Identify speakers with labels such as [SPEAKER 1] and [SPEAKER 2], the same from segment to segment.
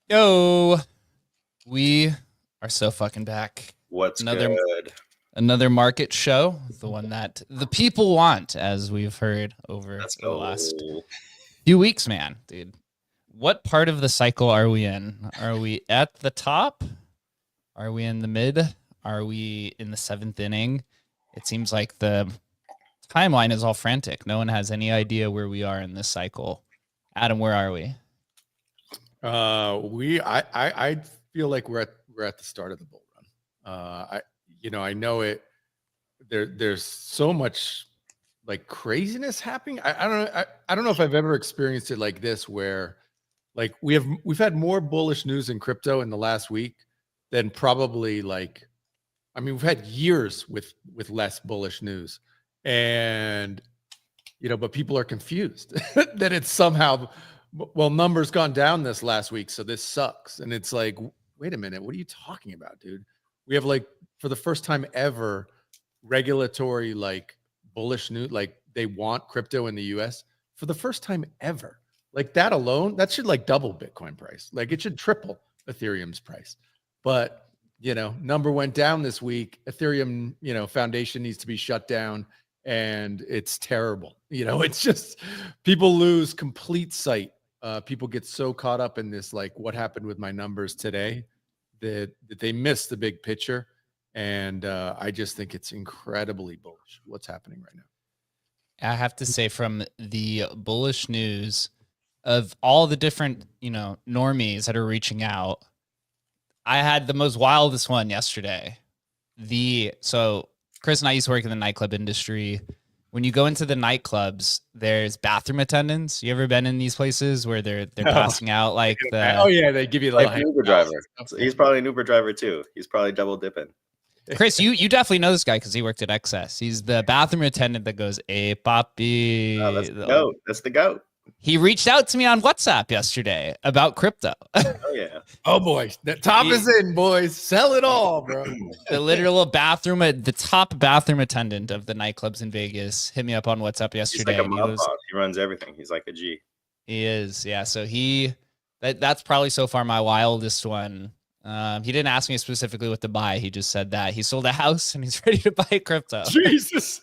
[SPEAKER 1] Yo, we are so fucking back.
[SPEAKER 2] What's good?
[SPEAKER 1] Another market show, the one that the people want, as we've heard over the last few weeks, man. Dude, what part of the cycle are we in? Are we at the top? Are we in the mid? Are we in the 7th inning? It seems like the timeline is all frantic. No one has any idea where we are in this cycle. Adam, where are we?
[SPEAKER 3] I feel like we're at the start of the bull run. I know it. There's so much like craziness happening. I don't know if I've ever experienced it like this, where like we've had more bullish news in crypto in the last week than probably we've had years with less bullish news, and but people are confused that it's somehow. Well, numbers gone down this last week, so this sucks. And it's like, wait a minute, what are you talking about, dude? We have for the first time ever, regulatory bullish news, they want crypto in the US for the first time ever. That alone, that should double Bitcoin price. It should triple Ethereum's price. But number went down this week. Ethereum, foundation needs to be shut down, and it's terrible. It's just people lose complete sight. People get so caught up in this, what happened with my numbers today, that they miss the big picture. And I just think it's incredibly bullish what's happening right now.
[SPEAKER 1] I have to say, from the bullish news of all the different, normies that are reaching out, I had the most wildest one yesterday. So Chris and I used to work in the nightclub industry. when you go into the nightclubs, there's bathroom attendants. You ever been in these places where they're
[SPEAKER 3] No.
[SPEAKER 1] passing out like the?
[SPEAKER 3] Oh yeah, they give you the
[SPEAKER 2] Like an Uber driver. So he's probably an Uber driver too. He's probably double dipping.
[SPEAKER 1] Chris, you definitely know this guy because he worked at XS. He's the bathroom attendant that goes, "Hey, papi."
[SPEAKER 2] Oh, that's the goat. That's the goat.
[SPEAKER 1] He reached out to me on WhatsApp yesterday about crypto.
[SPEAKER 2] Oh yeah.
[SPEAKER 3] Oh boy, the top is in, boys. Sell it all, bro.
[SPEAKER 1] The literal the top bathroom attendant of the nightclubs in Vegas hit me up on WhatsApp yesterday.
[SPEAKER 2] He's like a mob boss. He runs everything. He's like a G.
[SPEAKER 1] He is, yeah. So that's probably so far my wildest one. He didn't ask me specifically what to buy. He just said that he sold a house and he's ready to buy crypto.
[SPEAKER 3] Jesus.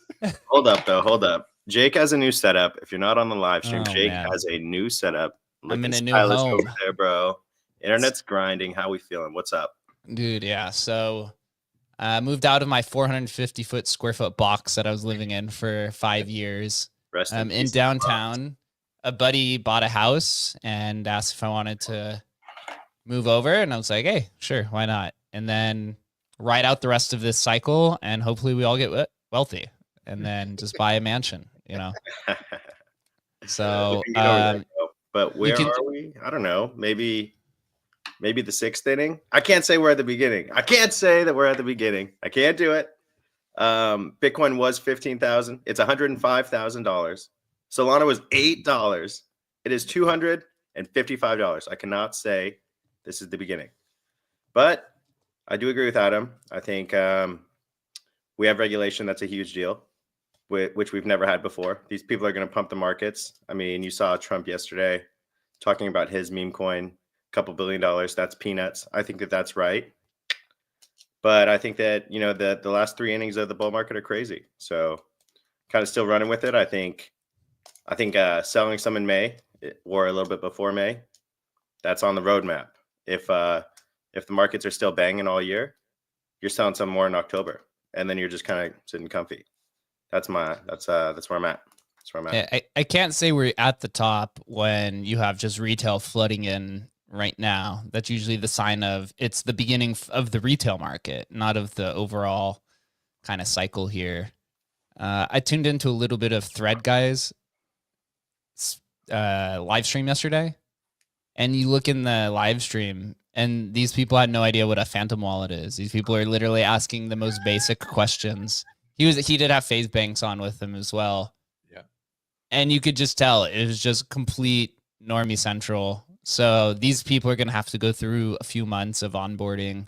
[SPEAKER 2] Hold up, though. Hold up. Jake has a new setup. If you're not on the live stream, Jake
[SPEAKER 1] man.
[SPEAKER 2] has a new setup.
[SPEAKER 1] I'm in a new
[SPEAKER 2] home over
[SPEAKER 1] home.
[SPEAKER 2] there, bro. Internet's grinding. How we feeling? What's up,
[SPEAKER 1] dude? Yeah. So I moved out of my 450 square foot box that I was living in for 5 years. In downtown. A buddy bought a house and asked if I wanted to move over, and I was like, hey, sure, why not? And then ride out the rest of this cycle, and hopefully we all get wealthy, and then just buy a mansion, you know. So
[SPEAKER 2] but where are we? I don't know. Maybe the sixth inning. I can't say we're at the beginning. I can't say that we're at the beginning. I can't do it. Bitcoin was $15,000. It's $105,000. Solana was $8. It is $255. I cannot say this is the beginning, but I do agree with Adam. I think we have regulation. That's a huge deal, which we've never had before. These people are going to pump the markets. I mean, you saw Trump yesterday talking about his meme coin, $2 billion. That's peanuts. I think that that's right. But I think that, you know, the last 3 innings of the bull market are crazy. So kind of still running with it. I think selling some in May or a little bit before May, that's on the roadmap. If the markets are still banging all year, you're selling some more in October, and then you're just kind of sitting comfy. That's where I'm at. That's where I'm at.
[SPEAKER 1] Yeah, I can't say we're at the top when you have just retail flooding in right now. That's usually the sign of it's the beginning of the retail market, not of the overall kind of cycle here. I tuned into a little bit of Thread Guys live stream yesterday, and you look in the live stream and these people had no idea what a phantom wallet is. These people are literally asking the most basic questions. He did have FaZe Banks on with him as well.
[SPEAKER 3] Yeah.
[SPEAKER 1] And you could just tell it was just complete normie central. So these people are going to have to go through a few months of onboarding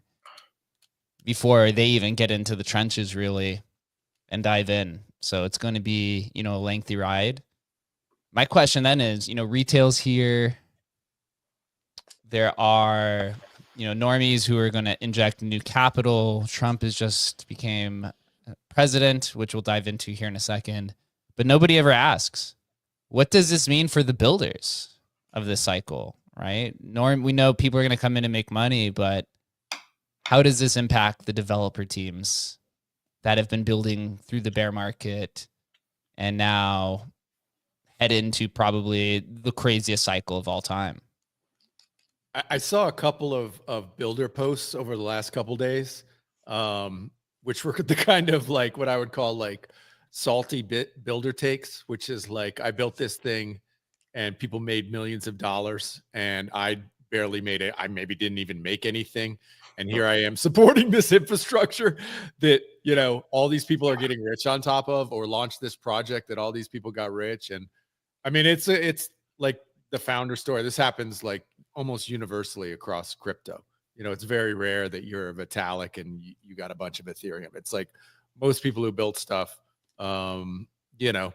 [SPEAKER 1] before they even get into the trenches really and dive in. So it's going to be, you know, a lengthy ride. My question then is, you know, retail's here. There are, you know, normies who are going to inject new capital. Trump has just became president, which we'll dive into here in a second. But nobody ever asks, what does this mean for the builders of this cycle, right? We know people are going to come in and make money, but how does this impact the developer teams that have been building through the bear market and now head into probably the craziest cycle of all time?
[SPEAKER 3] I saw a couple of builder posts over the last couple days, which were the kind of like what I would call like salty builder takes, which is like, I built this thing and people made millions of dollars and I barely made it. I maybe didn't even make anything. And here I am supporting this infrastructure that, you know, all these people are getting rich on top of, or launched this project that all these people got rich. And I mean, it's like the founder story. This happens like almost universally across crypto. You know, it's very rare that you're a Vitalik and you got a bunch of Ethereum. It's like most people who built stuff, you know,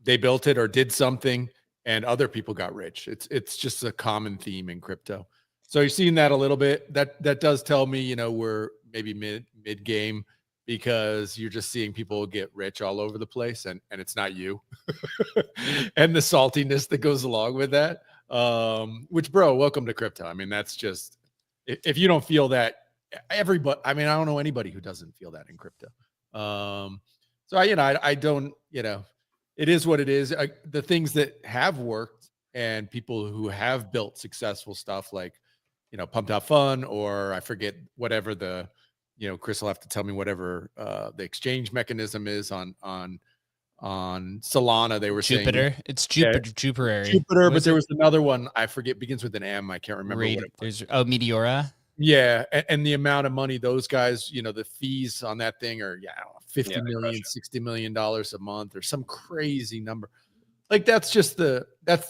[SPEAKER 3] they built it or did something and other people got rich. It's just a common theme in crypto. So you're seeing that a little bit. That does tell me, you know, we're maybe mid game, because you're just seeing people get rich all over the place and it's not you. And the saltiness that goes along with that. Which, bro, welcome to crypto. I mean, that's just, if you don't feel that, everybody, I mean, I don't know anybody who doesn't feel that in crypto. So I don't, you know, it is what it is. The things that have worked and people who have built successful stuff like, you know, Pumped Out Fun, or I forget whatever the, you know, Chris will have to tell me whatever the exchange mechanism is on on Solana. They were
[SPEAKER 1] Jupiter.
[SPEAKER 3] saying
[SPEAKER 1] It's Jupiter.
[SPEAKER 3] Jupiter, but there was another one. I forget. Begins with an M. I can't remember what it was.
[SPEAKER 1] There's Meteora.
[SPEAKER 3] Yeah, and the amount of money those guys, the fees on that thing are, I don't know, 50 million, $60 million a month or some crazy number. Like that's the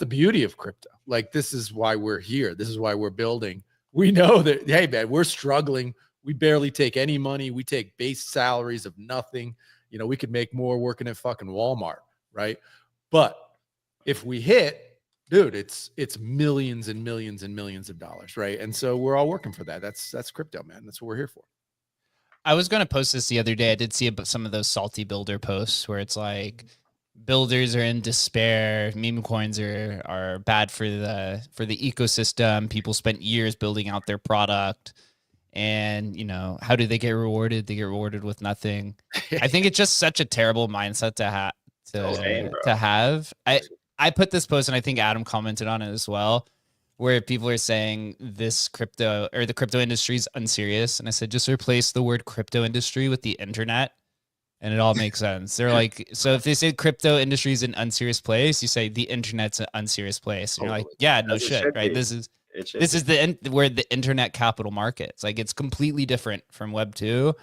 [SPEAKER 3] beauty of crypto. Like this is why we're here. This is why we're building. We know that, hey man, we're struggling. We barely take any money. We take base salaries of nothing. We could make more working at fucking Walmart, right? But if we hit, dude, it's millions and millions and millions of dollars, right? And so we're all working for that. That's crypto, man. That's what we're here for.
[SPEAKER 1] I was going to post this the other day. I did see some of those salty builder posts where it's like builders are in despair. Meme coins are bad for the ecosystem. People spent years building out their product, and how do they get rewarded? They get rewarded with nothing. I think it's just such a terrible mindset to have. I put this post, and I think Adam commented on it as well, where people are saying this crypto or the crypto industry is unserious. And I said, just replace the word crypto industry with the internet and it all makes sense. They're like, so if they say crypto industry is an unserious place, you say the internet's an unserious place. And you're like, yeah, no shit, right? This is where the internet capital markets. Like it's completely different from Web 2.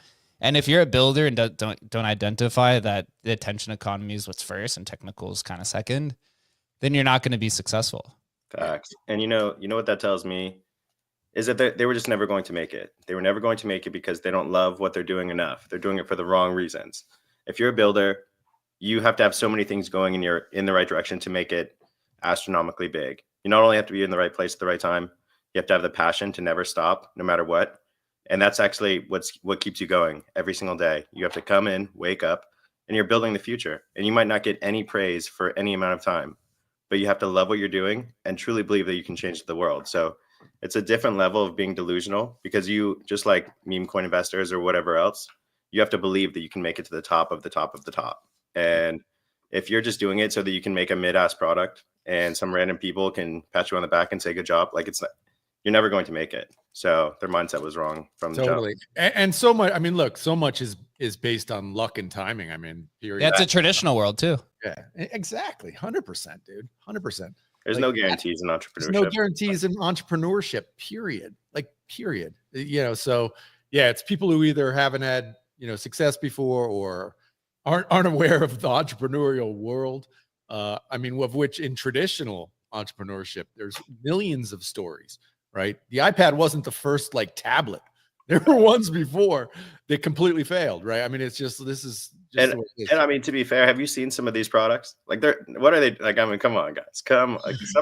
[SPEAKER 1] And if you're a builder and don't identify that the attention economy is what's first and technical is kind of second, then you're not going to be successful.
[SPEAKER 2] Facts. And you know what that tells me is that they were just never going to make it. They were never going to make it because they don't love what they're doing enough. They're doing it for the wrong reasons. If you're a builder, you have to have so many things going in the right direction to make it astronomically big. You not only have to be in the right place at the right time, you have to have the passion to never stop, no matter what. And that's actually what keeps you going every single day. You have to come in, wake up, and you're building the future. And you might not get any praise for any amount of time, but you have to love what you're doing and truly believe that you can change the world. So it's a different level of being delusional, because you, just like meme coin investors or whatever else, you have to believe that you can make it to the top of the top of the top. And if you're just doing it so that you can make a mid-ass product and some random people can pat you on the back and say good job, like you're never going to make it. So their mindset was wrong from the jump.
[SPEAKER 3] And so much, I mean, look, so much is based on luck and timing. I mean, period.
[SPEAKER 1] Yeah, it's a traditional world too.
[SPEAKER 3] Yeah, exactly. 100%, dude. 100%.
[SPEAKER 2] There's no guarantees in entrepreneurship.
[SPEAKER 3] There's no guarantees in entrepreneurship, period. Like, period. So yeah, it's people who either haven't had, success before or aren't aware of the entrepreneurial world. I mean, of which in traditional entrepreneurship, there's millions of stories, right? The iPad wasn't the first tablet. There were ones before that completely failed, right? I mean, this is just
[SPEAKER 2] and I mean, to be fair, have you seen some of these products? Like, what are they like? I mean, come on, guys, some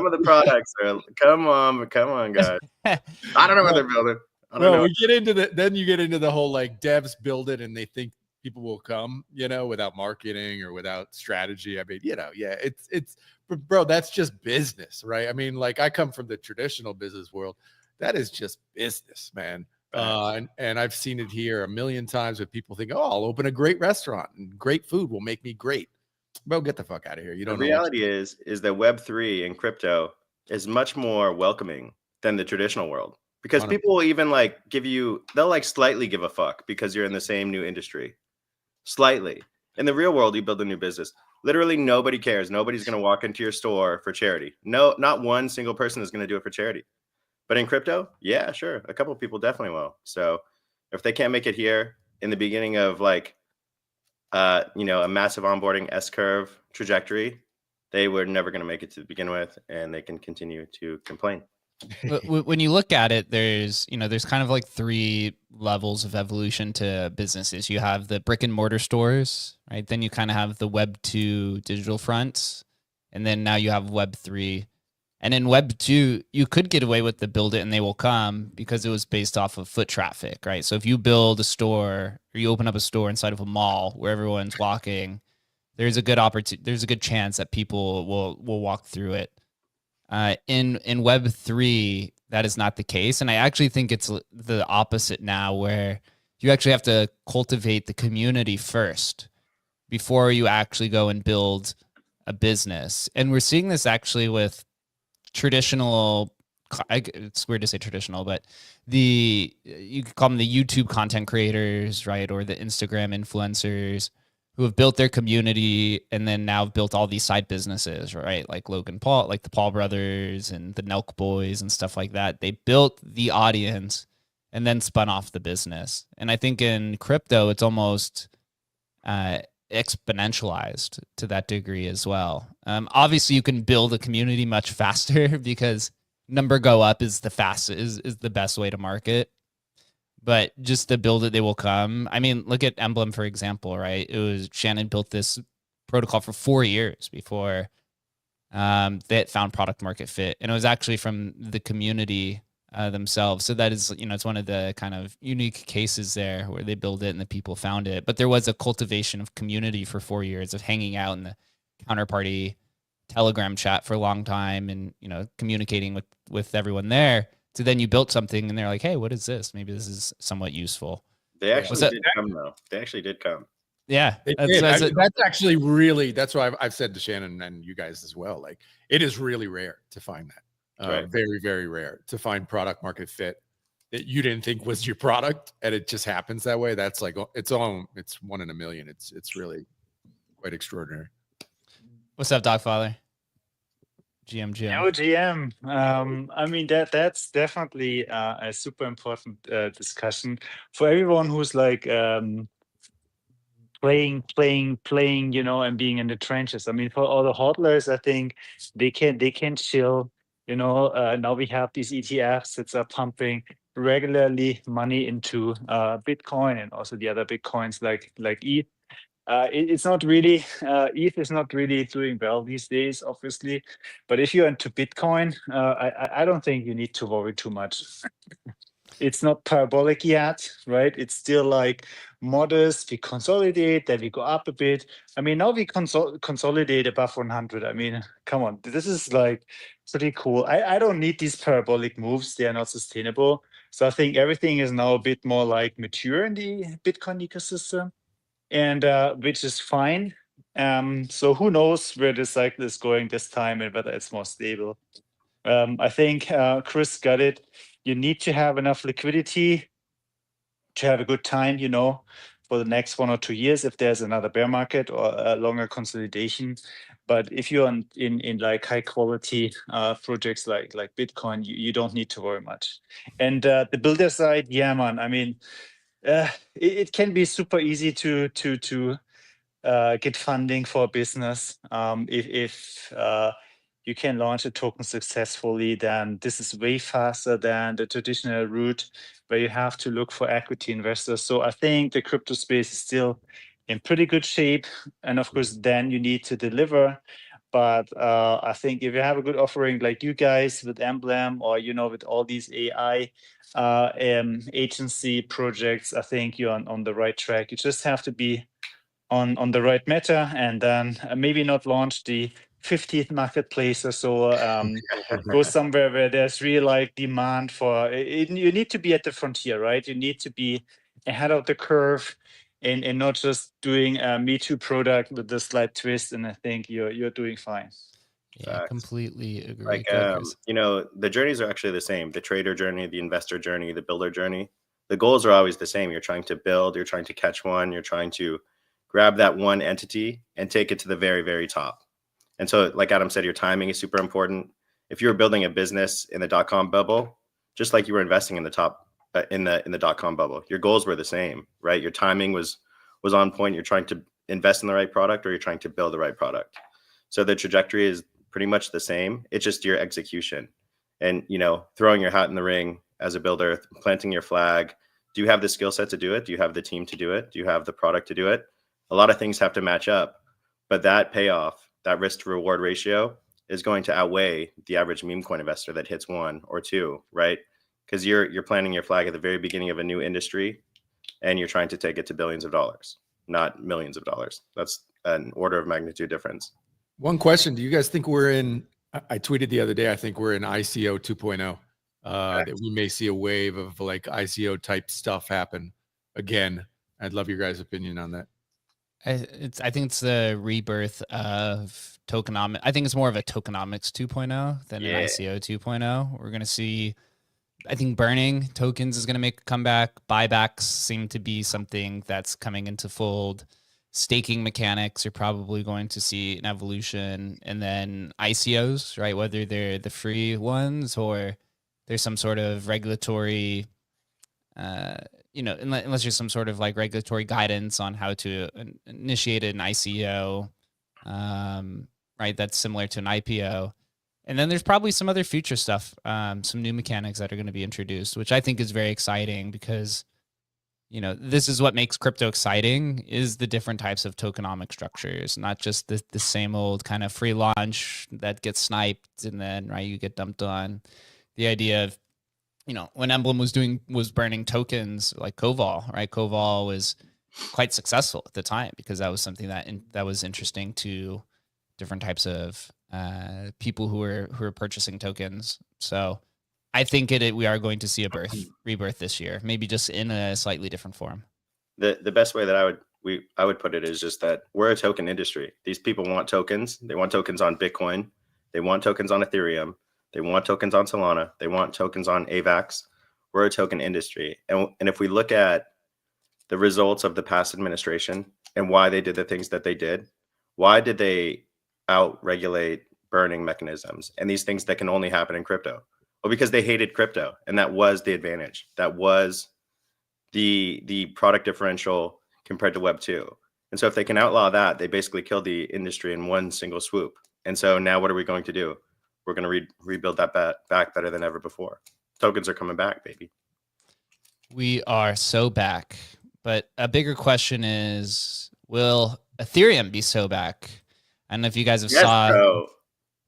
[SPEAKER 2] of the products are. Come on, guys. I don't know what they're building. I don't know.
[SPEAKER 3] We get into then you get into the whole devs build it and they think people will come, without marketing or without strategy. I mean, yeah, it's, bro, that's just business, right? I mean, I come from the traditional business world. That is just business, man. And I've seen it here a million times with people think, oh, I'll open a great restaurant and great food will make me great. Bro, get the fuck out of here. You don't know.
[SPEAKER 2] The reality is that Web3 and crypto is much more welcoming than the traditional world, because people will even they'll slightly give a fuck because you're in the same new industry. Slightly. In the real world, you build a new business. Literally nobody cares. Nobody's going to walk into your store for charity. No, not one single person is going to do it for charity. But in crypto, yeah, sure. A couple of people definitely will. So if they can't make it here in the beginning of a massive onboarding S-curve trajectory, they were never going to make it to begin with, and they can continue to complain.
[SPEAKER 1] When you look at it, there's kind of three levels of evolution to businesses. You have the brick and mortar stores, right? Then you kind of have the Web 2 digital fronts, and then now you have Web 3. And in Web 2, you could get away with the build it and they will come because it was based off of foot traffic, right? So if you build a store or you open up a store inside of a mall where everyone's walking, there's a good there's a good chance that people will walk through it. In Web 3, that is not the case. And I actually think it's the opposite now, where you actually have to cultivate the community first before you actually go and build a business. And we're seeing this actually with traditional, it's weird to say traditional, but you could call them the YouTube content creators, right? Or the Instagram influencers. who have built their community and then now built all these side businesses, right? Like Logan Paul, like the Paul brothers and the Nelk boys and stuff like that. They built the audience and then spun off the business. And I think in crypto, it's almost exponentialized to that degree as well. Obviously, you can build a community much faster because number go up is the fastest, is the best way to market. But just to build it, they will come. I mean, look at Emblem, for example, right? It was Shannon built this protocol for 4 years before that found product market fit. And it was actually from the community themselves. So that is, it's one of the kind of unique cases there where they build it and the people found it. But there was a cultivation of community for 4 years of hanging out in the counterparty Telegram chat for a long time and, communicating with everyone there. So then you built something and they're like, hey, what is this? Maybe this is somewhat useful.
[SPEAKER 2] They actually did come though. They actually did come.
[SPEAKER 1] Yeah.
[SPEAKER 3] That's actually really, that's why I've said to Shannon and you guys as well. Like it is really rare to find that. Right. Very, very rare to find product market fit that you didn't think was your product. And it just happens that way. That's like, it's 1 in a million. It's really quite extraordinary.
[SPEAKER 1] What's up, Dogfather? GM.
[SPEAKER 4] No, GM. I mean that's definitely a super important discussion for everyone who's like playing, and being in the trenches. I mean, for all the hodlers, I think they can chill. Now we have these ETFs that are pumping regularly money into Bitcoin and also the other Bitcoins like ETH. It's not really ETH is not really doing well these days, obviously. But if you're into Bitcoin, I don't think you need to worry too much. It's not parabolic yet, right? It's still like modest. We consolidate, then we go up a bit. I mean, now we consolidate above 100. I mean, come on, this is like pretty cool. I don't need these parabolic moves. They are not sustainable. So I think everything is now a bit more like mature in the Bitcoin ecosystem. And which is fine. So who knows where the cycle is going this time and whether it's more stable. I think Chris got it. You need to have enough liquidity to have a good time, for the next 1 or 2 years if there's another bear market or a longer consolidation. But if you're in like high quality projects like Bitcoin, you don't need to worry much. And the builder side, yeah, man. I mean, it can be super easy to get funding for a business. If you can launch a token successfully, then this is way faster than the traditional route where you have to look for equity investors. So I think the crypto space is still in pretty good shape. And of course, then you need to deliver. But I think if you have a good offering like you guys with Emblem or, with all these AI agency projects, I think you're on the right track. You just have to be on the right meta and then maybe not launch the 50th marketplace or so. Go somewhere where there's really like demand for it. You need to be at the frontier, right? You need to be ahead of the curve and not just doing a Me Too product with the slight twist. And I think you're doing fine.
[SPEAKER 1] Yeah, I completely agree.
[SPEAKER 2] Like, the journeys are actually the same. The trader journey, the investor journey, the builder journey. The goals are always the same. You're trying to build, you're trying to catch one, you're trying to grab that one entity and take it to the very, very top. And so, like Adam said, your timing is super important. If you were building a business in the .com bubble, just like you were investing in the top in the .com bubble, your goals were the same, right? Your timing was on point. You're trying to invest in the right product or you're trying to build the right product. So the trajectory is pretty much the same. It's just your execution and, throwing your hat in the ring as a builder, planting your flag. Do you have the skill set to do it? Do you have the team to do it? Do you have the product to do it? A lot of things have to match up, but that payoff, that risk to reward ratio is going to outweigh the average meme coin investor that hits 1 or 2, right? Because you're planting your flag at the very beginning of a new industry and you're trying to take it to billions of dollars, not millions of dollars. That's an order of magnitude difference.
[SPEAKER 3] One question. Do you guys think I tweeted the other day, I think we're in ICO 2.0, that we may see a wave of like ICO type stuff happen again. I'd love your guys' opinion on that.
[SPEAKER 1] I think it's the rebirth of tokenomics. I think it's more of a tokenomics 2.0 than an ICO 2.0. We're going to see, I think burning tokens is going to make a comeback. Buybacks seem to be something that's coming into fold. staking mechanics are probably going to see an evolution, and then ICOs, right? Whether they're the free ones or there's some sort of regulatory, unless there's some sort of like regulatory guidance on how to initiate an ICO, right? That's similar to an IPO. And then there's probably some other future stuff, some new mechanics that are going to be introduced, which I think is very exciting because this is what makes crypto exciting, is the different types of tokenomic structures, not just the same old kind of free launch that gets sniped and then, right, you get dumped on. The idea of, when Emblem was burning tokens like Koval, right? Koval was quite successful at the time because that was something that was interesting to different types of people who were purchasing tokens. So I think we are going to see a rebirth this year, maybe just in a slightly different form.
[SPEAKER 2] The best way that I would put it is just that we're a token industry. These people want tokens. They want tokens on Bitcoin. They want tokens on Ethereum. They want tokens on Solana. They want tokens on AVAX. We're a token industry. And if we look at the results of the past administration and why they did the things that they did, why did they out-regulate burning mechanisms and these things that can only happen in crypto? Well, because they hated crypto, and that was the advantage. That was the product differential compared to Web 2. And so if they can outlaw that, they basically killed the industry in one single swoop. And so now what are we going to do? We're going to rebuild that back better than ever before. Tokens are coming back, baby.
[SPEAKER 1] We are so back. But a bigger question is, will Ethereum be so back? I don't know if you guys have saw
[SPEAKER 2] bro.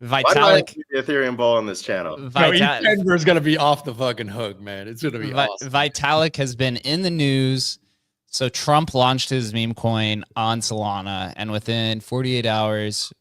[SPEAKER 1] Vitalik.
[SPEAKER 2] The Ethereum ball on this channel.
[SPEAKER 3] Denver is going to be off the fucking hook, man. It's going to be awesome.
[SPEAKER 1] Vitalik has been in the news. So Trump launched his meme coin on Solana, and within 48 hours,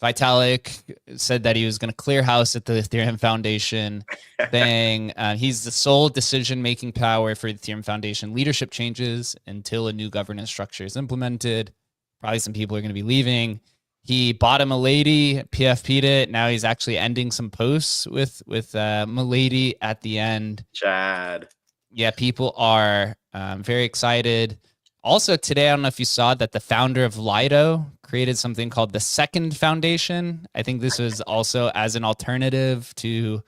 [SPEAKER 1] Vitalik said that he was going to clear house at the Ethereum Foundation, saying he's the sole decision-making power for the Ethereum Foundation. Leadership changes until a new governance structure is implemented. Probably some people are going to be leaving. He bought a Milady, PFP'd it. Now he's actually ending some posts with Milady at the end.
[SPEAKER 2] Chad.
[SPEAKER 1] Yeah, people are very excited. Also today, I don't know if you saw that the founder of Lido created something called the Second Foundation. I think this was also as an alternative to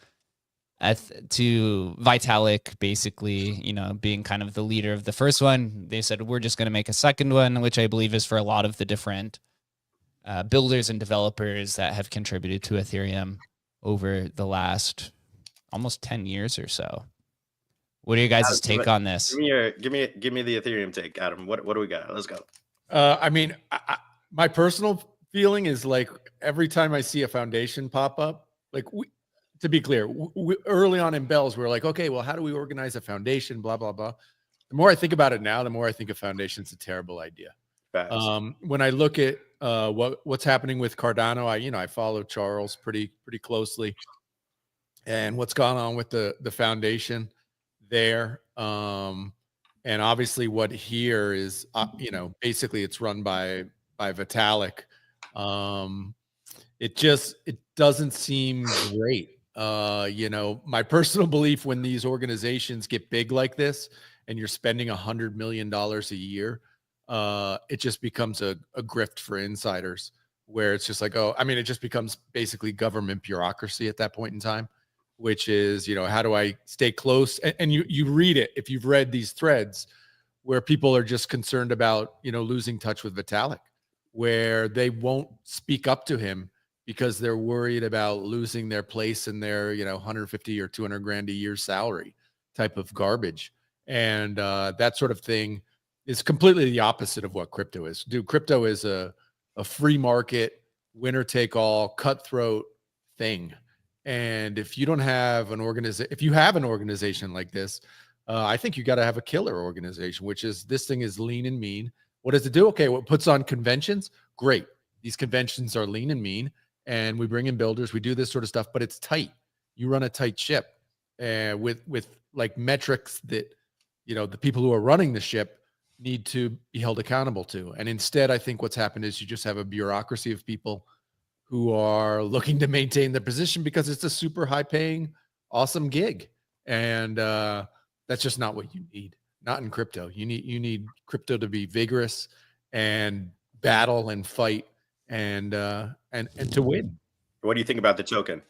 [SPEAKER 1] Vitalik, basically, being kind of the leader of the first one. They said, we're just going to make a second one, which I believe is for a lot of the different builders and developers that have contributed to Ethereum over the last almost 10 years or so. What are your guys' take on this?
[SPEAKER 2] Give me the Ethereum take, Adam. What do we got? Let's go.
[SPEAKER 3] My personal feeling is like every time I see a foundation pop up, like to be clear, early on in Bells, we were like, okay, well, how do we organize a foundation? Blah, blah, blah. The more I think about it now, the more I think a foundation's a terrible idea. When I look at what's happening with Cardano, I follow Charles pretty closely, and what's gone on with the foundation there. And obviously what here is, basically it's run by Vitalik. It doesn't seem great. My personal belief, when these organizations get big like this and you're spending $100 million a year, it just becomes a grift for insiders, where it's just like, it just becomes basically government bureaucracy at that point in time, which is, how do I stay close? And you read it, if you've read these threads where people are just concerned about, losing touch with Vitalik, where they won't speak up to him because they're worried about losing their place in their, 150 or 200 grand a year salary type of garbage. And that sort of thing is completely the opposite of what crypto is. Dude, crypto is a free market, winner take all, cutthroat thing. And if you don't have if you have an organization like this, I think you got to have a killer organization, which is, this thing is lean and mean. What does it do? Okay, what puts on conventions? Great. These conventions are lean and mean, and we bring in builders. We do this sort of stuff, but it's tight. You run a tight ship with like metrics that, the people who are running the ship need to be held accountable to. And instead, I think what's happened is you just have a bureaucracy of people who are looking to maintain their position because it's a super high paying, awesome gig. And that's just not what you need. Not in crypto. You need crypto to be vigorous and battle and fight and to win.
[SPEAKER 2] What do you think about the token?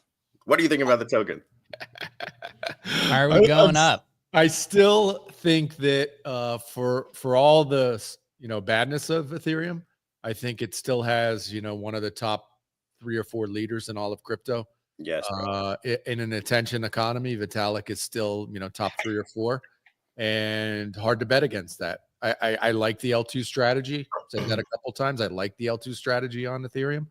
[SPEAKER 2] What do you think about the token?
[SPEAKER 1] Are we going up?
[SPEAKER 3] I still think that for all the badness of Ethereum, I think it still has one of the top 3 or 4 leaders in all of crypto.
[SPEAKER 2] Yes.
[SPEAKER 3] In an attention economy, Vitalik is still top 3 or 4, and hard to bet against that. I like the L2 strategy. Said that a couple times. I like the L2 strategy on Ethereum.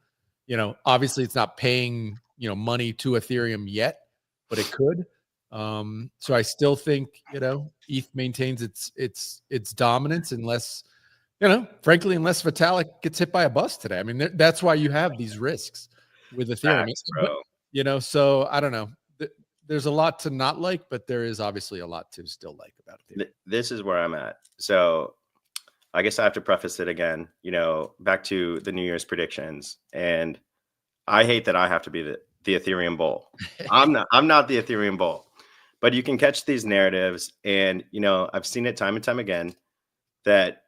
[SPEAKER 3] Obviously it's not paying money to Ethereum yet, but it could. So I still think ETH maintains its dominance unless frankly, unless Vitalik gets hit by a bus today. I mean, that's why you have these risks with Ethereum.
[SPEAKER 2] Facts, bro.
[SPEAKER 3] So I don't know. There's a lot to not like, but there is obviously a lot to still like about Ethereum.
[SPEAKER 2] This is where I'm at. So I guess I have to preface it again, back to the New Year's predictions. And I hate that I have to be the Ethereum bull. I'm not the Ethereum bull. But you can catch these narratives, and I've seen it time and time again that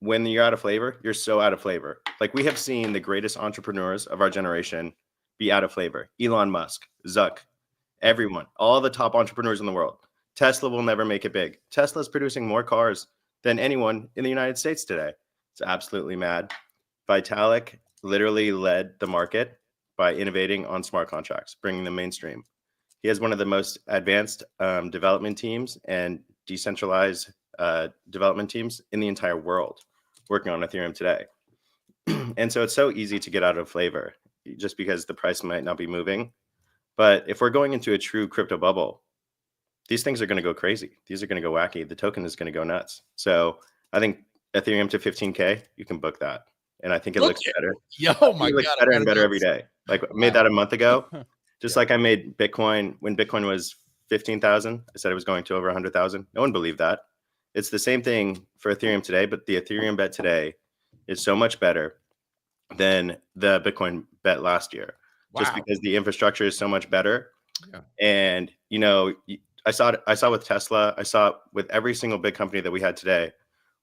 [SPEAKER 2] when you're out of flavor, you're so out of flavor. Like, we have seen the greatest entrepreneurs of our generation be out of flavor. Elon Musk, Zuck, everyone, all the top entrepreneurs in the world. Tesla will never make it big. Tesla's producing more cars than anyone in the United States today. It's absolutely mad. Vitalik literally led the market by innovating on smart contracts, bringing them mainstream. He has one of the most advanced development teams and decentralized development teams in the entire world working on Ethereum today. And so it's so easy to get out of flavor just because the price might not be moving. But if we're going into a true crypto bubble, these things are going to go crazy. These are going to go wacky. The token is going to go nuts. So I think Ethereum to 15K, you can book that. And I think it looks better.
[SPEAKER 3] Oh my God.
[SPEAKER 2] Better and better every day. Like, I made that a month ago. Just like I made Bitcoin when Bitcoin was 15,000. I said it was going to over 100,000. No one believed that. It's the same thing for Ethereum today, but the Ethereum bet today is so much better than the Bitcoin bet last year. Wow. Just because the infrastructure is so much better. Yeah. And I saw it with Tesla. I saw it with every single big company that we had today,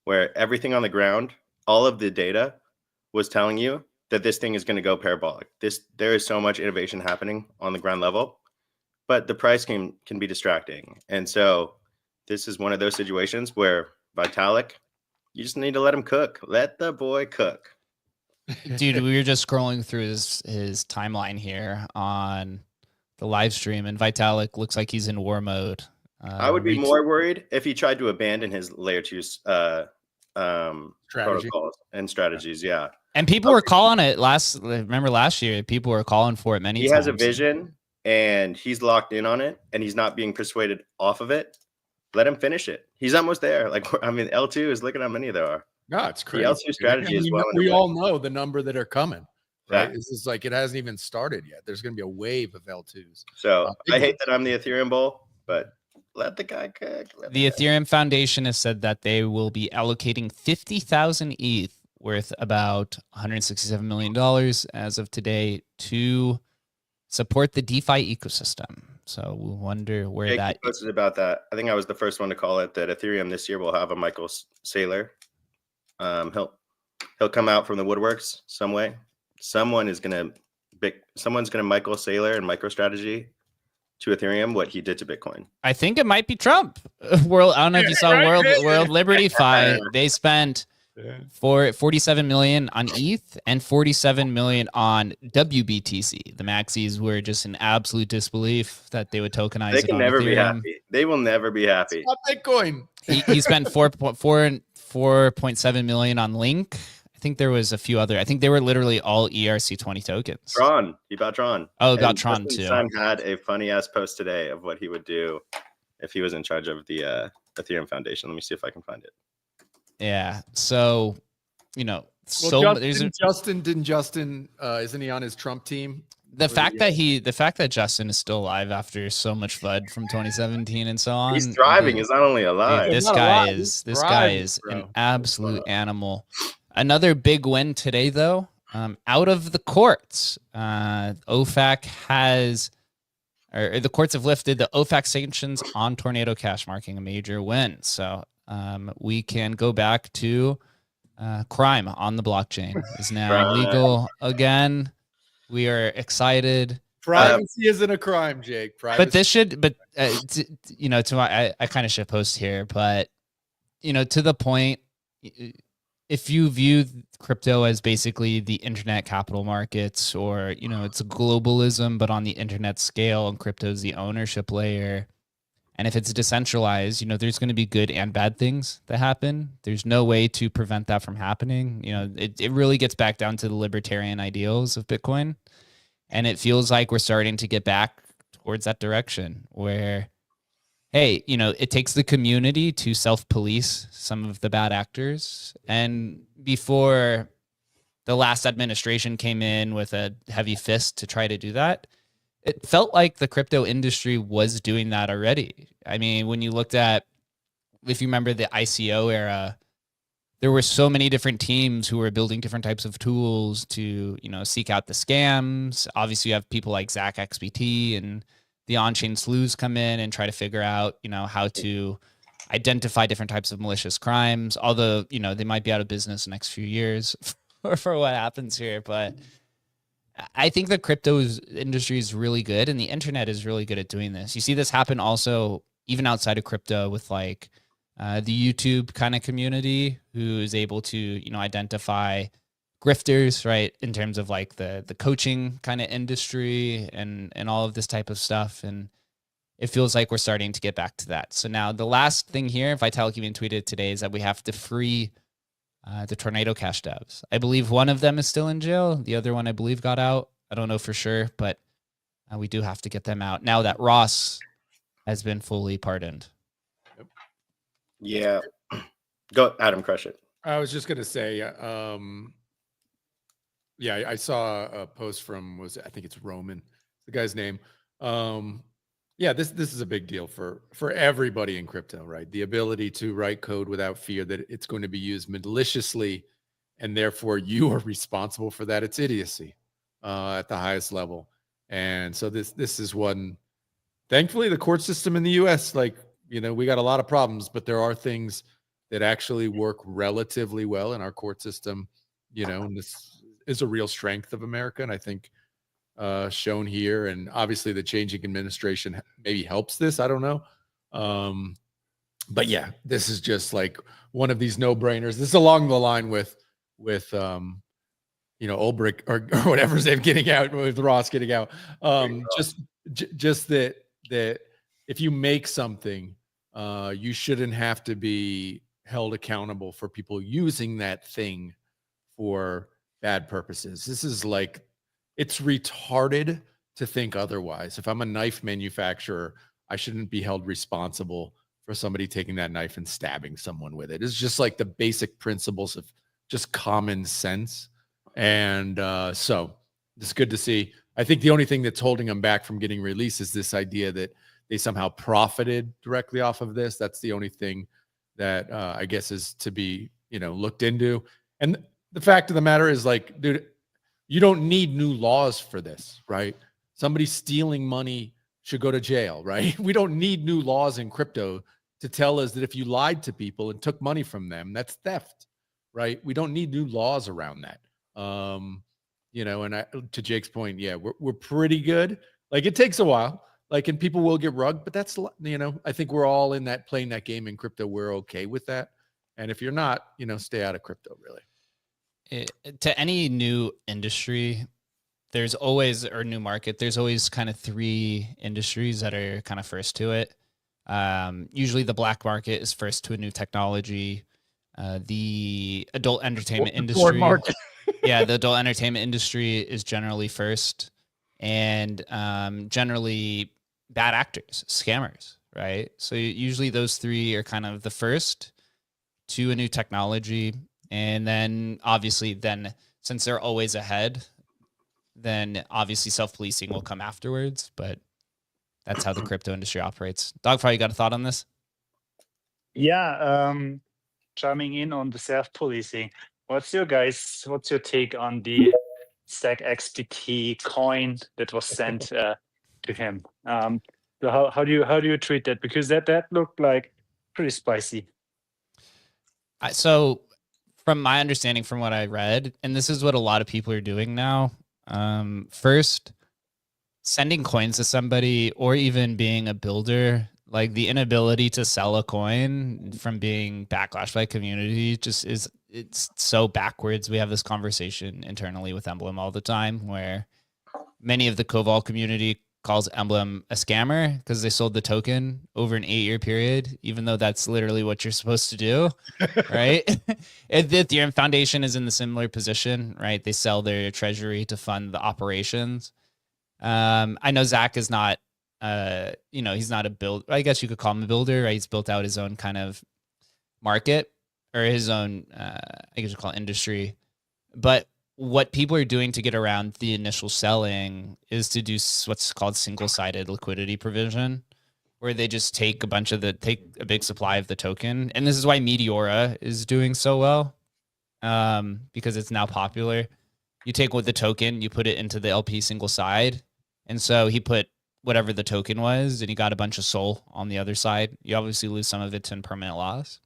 [SPEAKER 2] where everything on the ground, all of the data was telling you that this thing is going to go parabolic. There is so much innovation happening on the ground level, but the price can be distracting. And so this is one of those situations where Vitalik, you just need to let him cook. Let the boy cook.
[SPEAKER 1] Dude, we were just scrolling through his timeline here on the live stream, and Vitalik looks like he's in war mode.
[SPEAKER 2] I would be more worried if he tried to abandon his layer 2 protocols and strategies. Yeah.
[SPEAKER 1] And people were calling it remember last year, people were calling for it many times.
[SPEAKER 2] He has a vision and he's locked in on it and he's not being persuaded off of it. Let him finish it. He's almost there. Like, I mean, L2 is, look at how many there are.
[SPEAKER 3] No, it's crazy.
[SPEAKER 2] The L2 strategy is well.
[SPEAKER 3] We all know the number that are coming, right? This is like, it hasn't even started yet. There's going to be a wave of L2s.
[SPEAKER 2] So I hate that I'm the Ethereum bull, but let the guy cook.
[SPEAKER 1] The Ethereum Foundation has said that they will be allocating 50,000 ETH worth about $167 million as of today to support the DeFi ecosystem. So we wonder where
[SPEAKER 2] Jake
[SPEAKER 1] that
[SPEAKER 2] posted about that. I think I was the first one to call it that Ethereum this year will have a Michael Saylor. He'll come out from the woodworks some way. Someone's gonna Michael Saylor and MicroStrategy to Ethereum what he did to Bitcoin.
[SPEAKER 1] I think it might be Trump. I don't know if you saw World Liberty Fi. They spent for 47 million on ETH and 47 million on WBTC. The maxis were just in absolute disbelief that they would tokenize
[SPEAKER 2] they
[SPEAKER 1] it
[SPEAKER 2] can
[SPEAKER 1] on
[SPEAKER 2] never
[SPEAKER 1] Ethereum.
[SPEAKER 2] Be happy. They will never be happy.
[SPEAKER 3] Stop Bitcoin.
[SPEAKER 1] He spent 4.7 million on Link. I think there was a few other. I think they were literally all ERC20 tokens.
[SPEAKER 2] Tron. He bought Tron.
[SPEAKER 1] Oh, got Tron too.
[SPEAKER 2] Simon had a funny ass post today of what he would do if he was in charge of the Ethereum Foundation. Let me see if I can find it.
[SPEAKER 1] Yeah. So,
[SPEAKER 3] Justin, isn't he on his Trump team?
[SPEAKER 1] The fact that Justin is still alive after so much FUD from 2017 and so on.
[SPEAKER 2] He's thriving. He's not only alive.
[SPEAKER 1] Dude, this guy is an absolute animal. Another big win today, though, out of the courts. OFAC the courts have lifted the OFAC sanctions on Tornado Cash, marking a major win. So we can go back to crime on the blockchain is now legal again. We are excited.
[SPEAKER 3] Privacy isn't a crime, Jake. Privacy.
[SPEAKER 1] But this should, you know, I kind of should post here, but you know, to the point, if you view crypto as basically the internet capital markets, or, you know, it's a globalism, but on the internet scale, and crypto is the ownership layer. And if it's decentralized, you know, there's going to be good and bad things that happen. There's no way to prevent that from happening. You know, it really gets back down to the libertarian ideals of Bitcoin. And it feels like we're starting to get back towards that direction where, hey, you know, it takes the community to self-police some of the bad actors. And before the last administration came in with a heavy fist to try to do that, it felt like the crypto industry was doing that already. I mean, when you looked at, if you remember the ICO era, there were so many different teams who were building different types of tools to, you know, seek out the scams. Obviously, you have people like Zach XBT and the on-chain sleuths come in and try to figure out, you know, how to identify different types of malicious crimes. Although, you know, they might be out of business the next few years for what happens here. But I think the crypto industry is really good, and the internet is really good at doing this. You see this happen also even outside of crypto with like the YouTube kind of community, who is able to, you know, identify grifters, right, in terms of like the coaching kind of industry and all of this type of stuff. And it feels like we're starting to get back to that. So now the last thing here, Vitalik even tweeted today, is that we have to free the Tornado Cash devs. I believe one of them is still in jail. The other one, I believe, got out. I don't know for sure, but we do have to get them out now that Ross has been fully pardoned.
[SPEAKER 2] Yeah. Go, Adam, crush it.
[SPEAKER 3] I was just going to say, yeah, I saw a post from, I think it's Roman, the guy's name. Yeah, this is a big deal for everybody in crypto, right? The ability to write code without fear that it's going to be used maliciously, and therefore you are responsible for that. It's idiocy at the highest level. And so this is one, thankfully, the court system in the US, like, you know, we got a lot of problems, but there are things that actually work relatively well in our court system, you know, and this is a real strength of America. And I think shown here, and obviously the changing administration maybe helps this. I don't know. But yeah, this is just like one of these no-brainers. This is along the line with you know, Ulbricht or whatever's name getting out, with Ross getting out. Just that if you make something, you shouldn't have to be held accountable for people using that thing for bad purposes. This is like, it's retarded to think otherwise. If I'm a knife manufacturer, I shouldn't be held responsible for somebody taking that knife and stabbing someone with it. It's just like the basic principles of just common sense. And so it's good to see. I think the only thing that's holding them back from getting released is this idea that they somehow profited directly off of this. That's the only thing that I guess is to be, you know, looked into. And the fact of the matter is, like, dude, you don't need new laws for this, right? Somebody stealing money should go to jail, right? We don't need new laws in crypto to tell us that if you lied to people and took money from them, that's theft, right? We don't need new laws around that. You know, and to Jake's point, yeah, we're pretty good. Like, it takes a while, like, and people will get rugged, but that's, you know, I think we're all in that, playing that game in crypto. We're okay with that. And if you're not, you know, stay out of crypto, really.
[SPEAKER 1] To any new industry, there's always, or new market, there's always kind of three industries that are kind of first to it. Usually the black market is first to a new technology. The adult entertainment industry, yeah, the adult entertainment industry is generally first, and generally bad actors, scammers, right? So usually those three are kind of the first to a new technology. And then obviously, then since they're always ahead, then obviously self-policing will come afterwards. But that's how the crypto industry operates. Dogfire, you got a thought on this?
[SPEAKER 4] Yeah, chiming in on the self-policing. What's your take on the Stack XBT coin that was sent to him? So how do you treat that? Because that looked like pretty spicy.
[SPEAKER 1] So from my understanding, from what I read, and this is what a lot of people are doing now. First, sending coins to somebody, or even being a builder, like the inability to sell a coin from being backlashed by community just it's so backwards. We have this conversation internally with Emblem all the time, where many of the Koval community calls Emblem a scammer because they sold the token over an 8-year period, even though that's literally what you're supposed to do, right? The Ethereum Foundation is in the similar position, right? They sell their treasury to fund the operations. I know Zach is not, he's not a build. I guess you could call him a builder, right? He's built out his own kind of market, or his own, I guess you call it industry. But what people are doing to get around the initial selling is to do what's called single-sided liquidity provision, where they just take a big supply of the token. And this is why Meteora is doing so well, because it's now popular. You take the token, you put it into the LP single side. And so he put whatever the token was, and he got a bunch of SOL on the other side. You obviously lose some of it to permanent loss.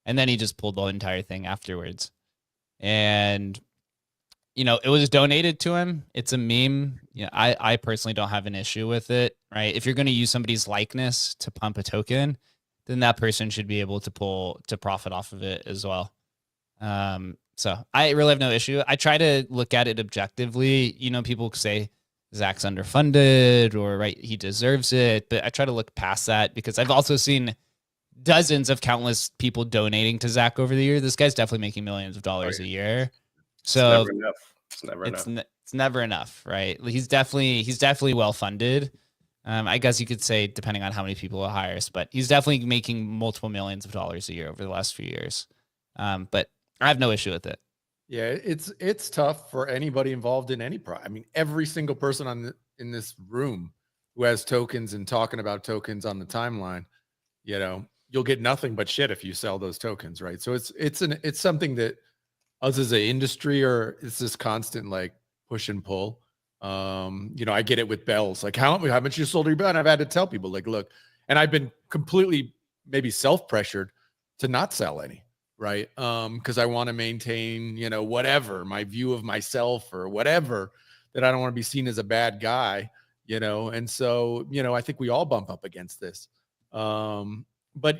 [SPEAKER 1] And then he just pulled the entire thing afterwards. And it was donated to him. It's a meme. I personally don't have an issue with it, right? If you're going to use somebody's likeness to pump a token, then that person should be able to profit off of it as well. So I really have no issue. I try to look at it objectively. People say Zach's underfunded, or right, he deserves it, but I try to look past that, because I've also seen dozens of countless people donating to Zach over the year. This guy's definitely making millions of dollars a year. So
[SPEAKER 2] it's never enough.
[SPEAKER 1] It's never enough, right? He's definitely well funded. I guess you could say, depending on how many people he hires, but he's definitely making multiple millions of dollars a year over the last few years. But I have no issue with it.
[SPEAKER 3] Yeah, it's tough for anybody involved in any I mean, every single person in this room who has tokens and talking about tokens on the timeline, you'll get nothing but shit if you sell those tokens, right? So it's something that us as an industry, or it's this constant like push and pull. I get it with bells, like how much you sold your bell, and I've had to tell people like, look, and I've been completely maybe self-pressured to not sell any, right? Because I want to maintain, whatever my view of myself or whatever, that I don't want to be seen as a bad guy, and so I think we all bump up against this. But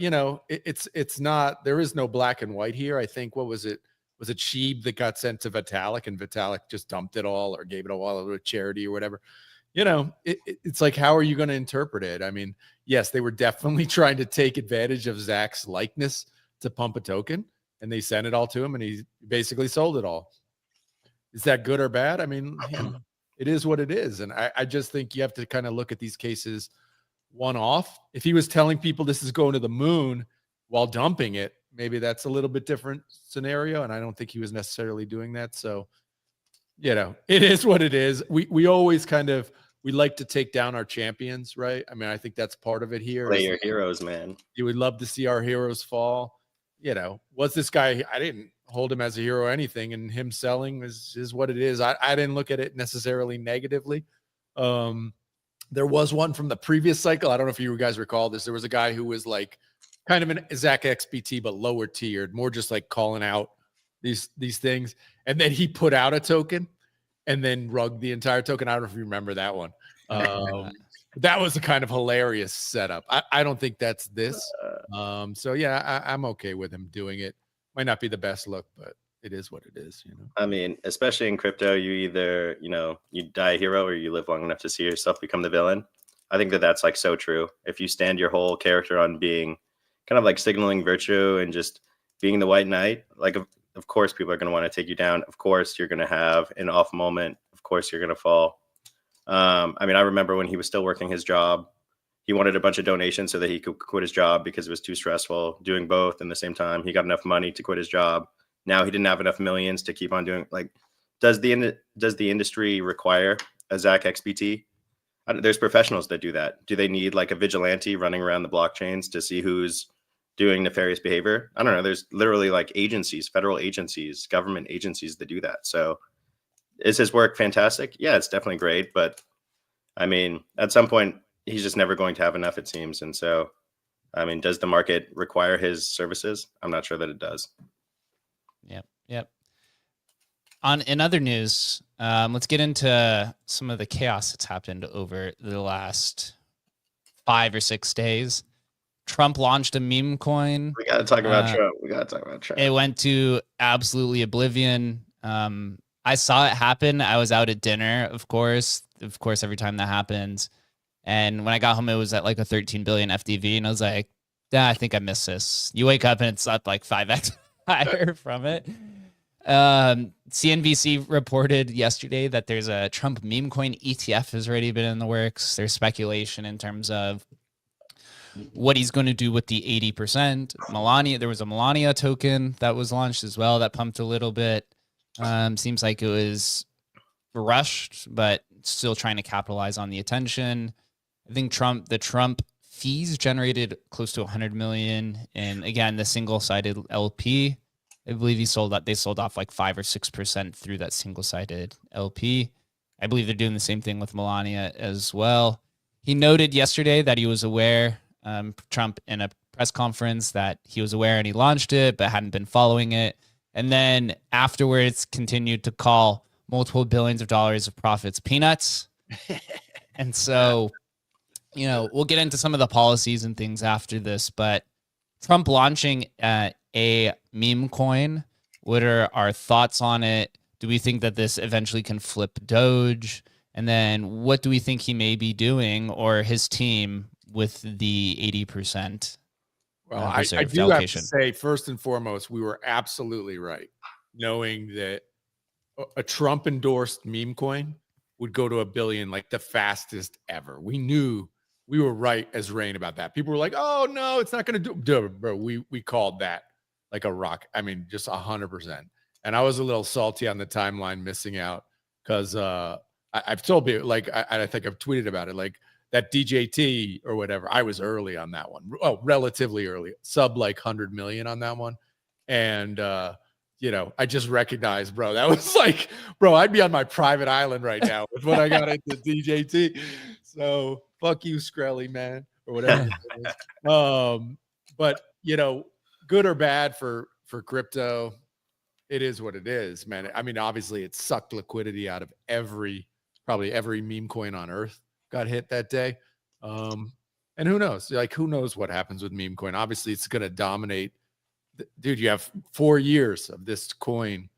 [SPEAKER 3] it's not, there is no black and white here. I think, what was it Sheeb that got sent to Vitalik, and Vitalik just dumped it all or gave it all to a charity or whatever? It's like, how are you going to interpret it? I mean, yes, they were definitely trying to take advantage of Zach's likeness to pump a token, and they sent it all to him, and he basically sold it all. Is that good or bad? I mean, it is what it is. And I just think you have to kind of look at these cases one off. If he was telling people this is going to the moon while dumping it, maybe that's a little bit different scenario. And I don't think he was necessarily doing that. So, it is what it is. We always we like to take down our champions, right? I mean, I think that's part of it here.
[SPEAKER 2] Play your heroes, man.
[SPEAKER 3] You would love to see our heroes fall. Was this guy, I didn't hold him as a hero or anything, and him selling is what it is. I didn't look at it necessarily negatively. There was one from the previous cycle. I don't know if you guys recall this. There was a guy who was like kind of an Zach XBT, but lower tiered, more just like calling out these things. And then he put out a token and then rugged the entire token. I don't know if you remember that one. That was a kind of hilarious setup. I don't think that's this. So yeah, I'm okay with him doing it. Might not be the best look, but it is what it is,
[SPEAKER 2] I mean, especially in crypto, you either, you die a hero, or you live long enough to see yourself become the villain. I think that's like so true. If you stand your whole character on being kind of like signaling virtue and just being the white knight, like of course people are going to want to take you down. Of course you're going to have an off moment. Of course you're going to fall. I mean, I remember when he was still working his job, he wanted a bunch of donations so that he could quit his job because it was too stressful doing both in the same time. He got enough money to quit his job. Now he didn't have enough millions to keep on doing. Like, does the industry require a Zach XBT? There's professionals that do that. Do they need like a vigilante running around the blockchains to see who's doing nefarious behavior? I don't know. There's literally like agencies, federal agencies, government agencies that do that. So is his work fantastic? Yeah, it's definitely great. But I mean, at some point, he's just never going to have enough, it seems. And so, I mean, does the market require his services? I'm not sure that it does.
[SPEAKER 1] Yep. In other news, let's get into some of the chaos that's happened over the last 5 or 6 days. Trump launched a meme coin.
[SPEAKER 2] We got to talk about Trump.
[SPEAKER 1] It went to absolutely oblivion. I saw it happen. I was out at dinner, of course, every time that happens. And when I got home, it was at like a 13 billion FDV. And I was like, I think I missed this. You wake up and it's up like 5x higher from it. CNBC reported yesterday that there's a Trump meme coin ETF has already been in the works. There's speculation in terms of what he's going to do with the 80%. Melania, there was a Melania token that was launched as well that pumped a little bit. Seems like it was rushed, but still trying to capitalize on the attention. I think the Trump fees generated close to 100 million. And again, the single-sided LP, I believe they sold off like 5 or 6% through that single-sided LP. I believe they're doing the same thing with Melania as well. He noted yesterday that he was aware, Trump in a press conference, that he was aware and he launched it, but hadn't been following it. And then afterwards continued to call multiple billions of dollars of profits peanuts. And so, we'll get into some of the policies and things after this, but Trump launching a meme coin, what are our thoughts on it? Do we think that this eventually can flip Doge? And then what do we think he may be doing, or his team, with the 80%?
[SPEAKER 3] Well, I do have to say, first and foremost, we were absolutely right, knowing that a Trump-endorsed meme coin would go to $1 billion like the fastest ever. We knew we were right as rain about that. People were like, "Oh no, it's not going to do." Bro, we called that like a rock. I mean, just 100%. And I was a little salty on the timeline missing out because I've told you, like, I think I've tweeted about it, like that DJT or whatever. I was early on that one. Oh, relatively early, sub like 100 million on that one. And, I just recognized, bro, that was like, bro, I'd be on my private island right now with what I got into DJT. So fuck you, Skrelly, man, or whatever. But, good or bad for crypto, it is what it is, man. I mean, obviously it sucked liquidity out of probably every meme coin on earth got hit that day. And who knows? Like, who knows what happens with meme coin? Obviously, it's going to dominate. Dude, you have 4 years of this coin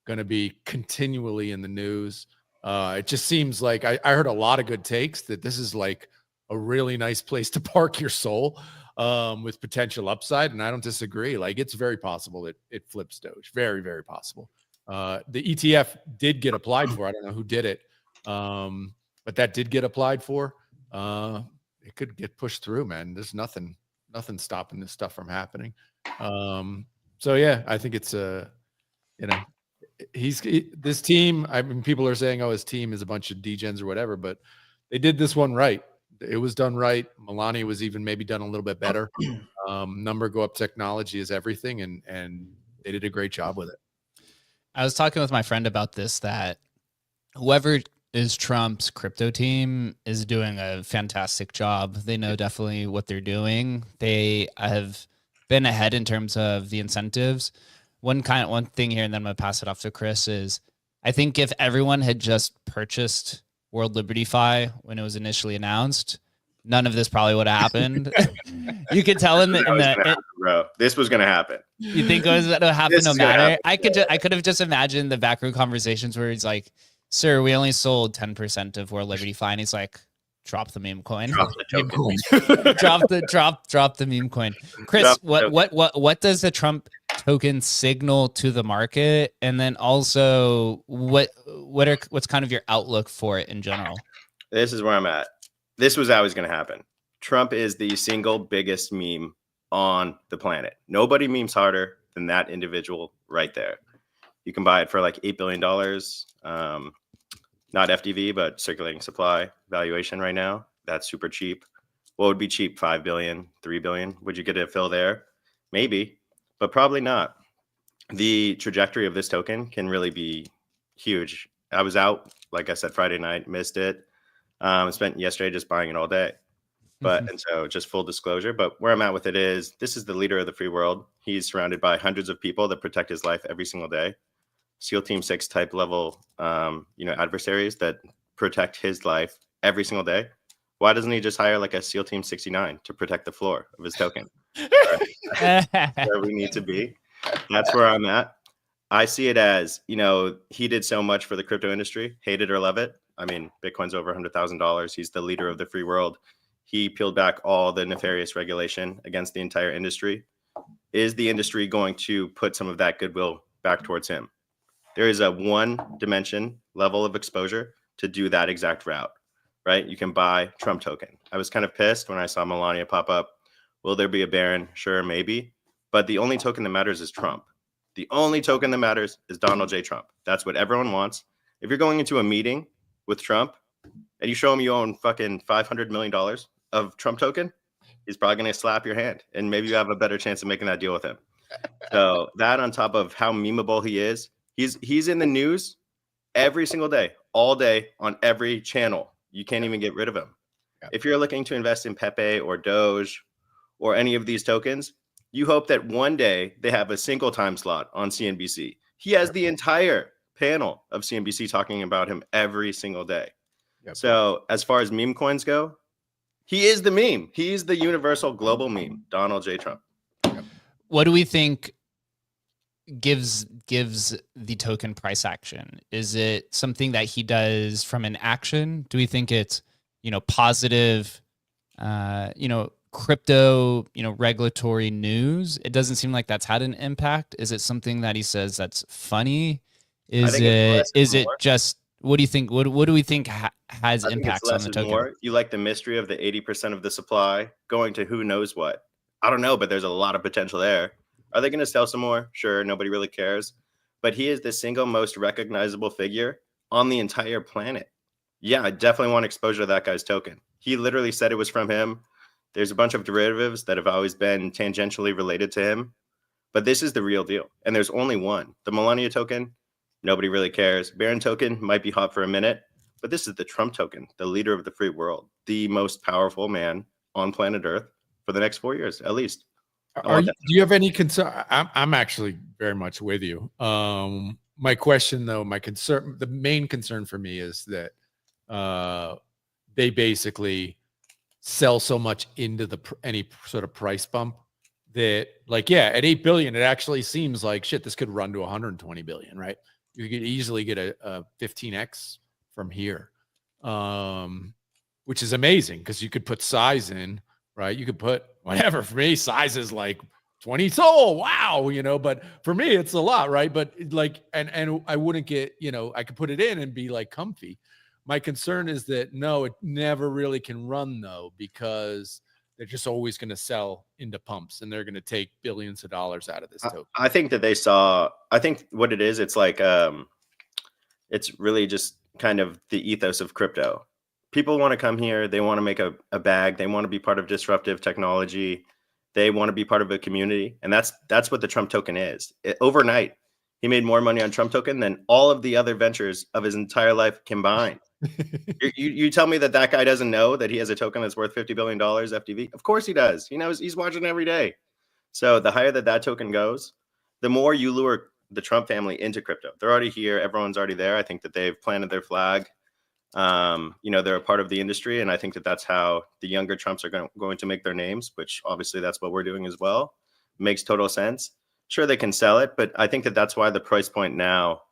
[SPEAKER 3] going to be continually in the news. It just seems like I heard a lot of good takes that this is like a really nice place to park your soul with potential upside. And I don't disagree. Like, it's very possible that it flips Doge. Very, very possible. The ETF did get applied for. I don't know who did it. But that did get applied for. It could get pushed through, man. There's nothing stopping this stuff from happening. So yeah, I think it's this team. I mean, people are saying, oh, his team is a bunch of degens or whatever, but they did this one right. It was done right. Melania was even maybe done a little bit better. Number go up technology is everything, and they did a great job with it.
[SPEAKER 1] I was talking with my friend about this, that whoever is Trump's crypto team is doing a fantastic job. They know definitely what they're doing. They have been ahead in terms of the incentives. One thing here, and then I'm gonna pass it off to Chris, is I think if everyone had just purchased World Liberty Fi when it was initially announced, none of this probably would have happened. You could tell
[SPEAKER 2] bro, this was gonna happen.
[SPEAKER 1] You think it was gonna happen no matter? I could have just imagined the backroom conversations where he's like, "Sir, we only sold 10% of World Liberty Fi," and he's like, "Drop the meme coin.
[SPEAKER 2] Drop the token.
[SPEAKER 1] drop the meme coin." Chris, what does the Trump token signal to the market? And then also what's kind of your outlook for it in general?
[SPEAKER 2] This is where I'm at. This was always going to happen. Trump is the single biggest meme on the planet. Nobody memes harder than that individual right there. You can buy it for like $8 billion. Not FDV, but circulating supply valuation right now. That's super cheap. What would be cheap? 5 billion, 3 billion. Would you get a fill there? Maybe, but probably not. The trajectory of this token can really be huge. I was out, like I said, Friday night, missed it. Spent yesterday just buying it all day. But and so just full disclosure, but where I'm at with it is this is the leader of the free world. He's surrounded by hundreds of people that protect his life every single day. SEAL Team 6 type level adversaries that protect his life every single day. Why doesn't he just hire like a SEAL Team 69 to protect the floor of his token? Right? Where we need to be. That's where I'm at. I see it as, he did so much for the crypto industry, hate it or love it. I mean, Bitcoin's over $100,000. He's the leader of the free world. He peeled back all the nefarious regulation against the entire industry. Is the industry going to put some of that goodwill back towards him? There is a one dimension level of exposure to do that exact route, right? You can buy Trump token. I was kind of pissed when I saw Melania pop up. Will there be a Baron? Sure, maybe. But the only token that matters is Trump. The only token that matters is Donald J. Trump. That's what everyone wants. If you're going into a meeting with Trump and you show him you own fucking $500 million of Trump token, he's probably going to slap your hand and maybe you have a better chance of making that deal with him. So that on top of how memeable he is, he's in the news every single day, all day on every channel. You can't even get rid of him. Yeah. If you're looking to invest in Pepe or Doge or any of these tokens, you hope that one day they have a single time slot on CNBC. He has the entire panel of CNBC talking about him every single day. Yep. So as far as meme coins go, he is the meme. He's the universal global meme, Donald J. Trump. Yep.
[SPEAKER 1] What do we think gives the token price action? Is it something that he does from an action? Do we think it's, positive, crypto, regulatory news? It doesn't seem like that's had an impact. Is it something that he says that's funny? Is it just, what do you think? What do we think has impacts on the token? More.
[SPEAKER 2] You like the mystery of the 80% of the supply going to who knows what? I don't know, but there's a lot of potential there. Are they going to sell some more? Sure, nobody really cares. But he is the single most recognizable figure on the entire planet. Yeah, I definitely want exposure to that guy's token. He literally said it was from him. There's a bunch of derivatives that have always been tangentially related to him. But this is the real deal. And there's only one. The Melania token, nobody really cares. Baron token might be hot for a minute. But this is the Trump token, the leader of the free world, the most powerful man on planet Earth for the next 4 years, at least.
[SPEAKER 3] Do you have any concern? I'm actually very much with you. My question, though, the main concern for me is that they basically sell so much into any sort of price bump that, like, yeah, at 8 billion, it actually seems like shit. This could run to 120 billion, right? You could easily get a 15x from here, which is amazing because you could put size in. Right. You could put whatever. For me, size is like 20 SOL. Wow. But for me, it's a lot. Right. But like, and I wouldn't get, I could put it in and be like comfy. My concern is that no, it never really can run though, because they're just always going to sell into pumps and they're going to take billions of dollars out of this token.
[SPEAKER 2] I think that I think what it is, it's like, it's really just kind of the ethos of crypto. People want to come here. They want to make a bag. They want to be part of disruptive technology. They want to be part of a community. And that's what the Trump token is. Overnight, he made more money on Trump token than all of the other ventures of his entire life combined. you tell me that guy doesn't know that he has a token that's worth $50 billion FTV? Of course he does. He knows. He's watching every day. So the higher that token goes, the more you lure the Trump family into crypto. They're already here. Everyone's already there. I think that they've planted their flag. They're a part of the industry, and I think that that's how the younger Trumps are going to make their names, which obviously that's what we're doing as well. Makes total sense. Sure, they can sell it, but I think that that's why the price point now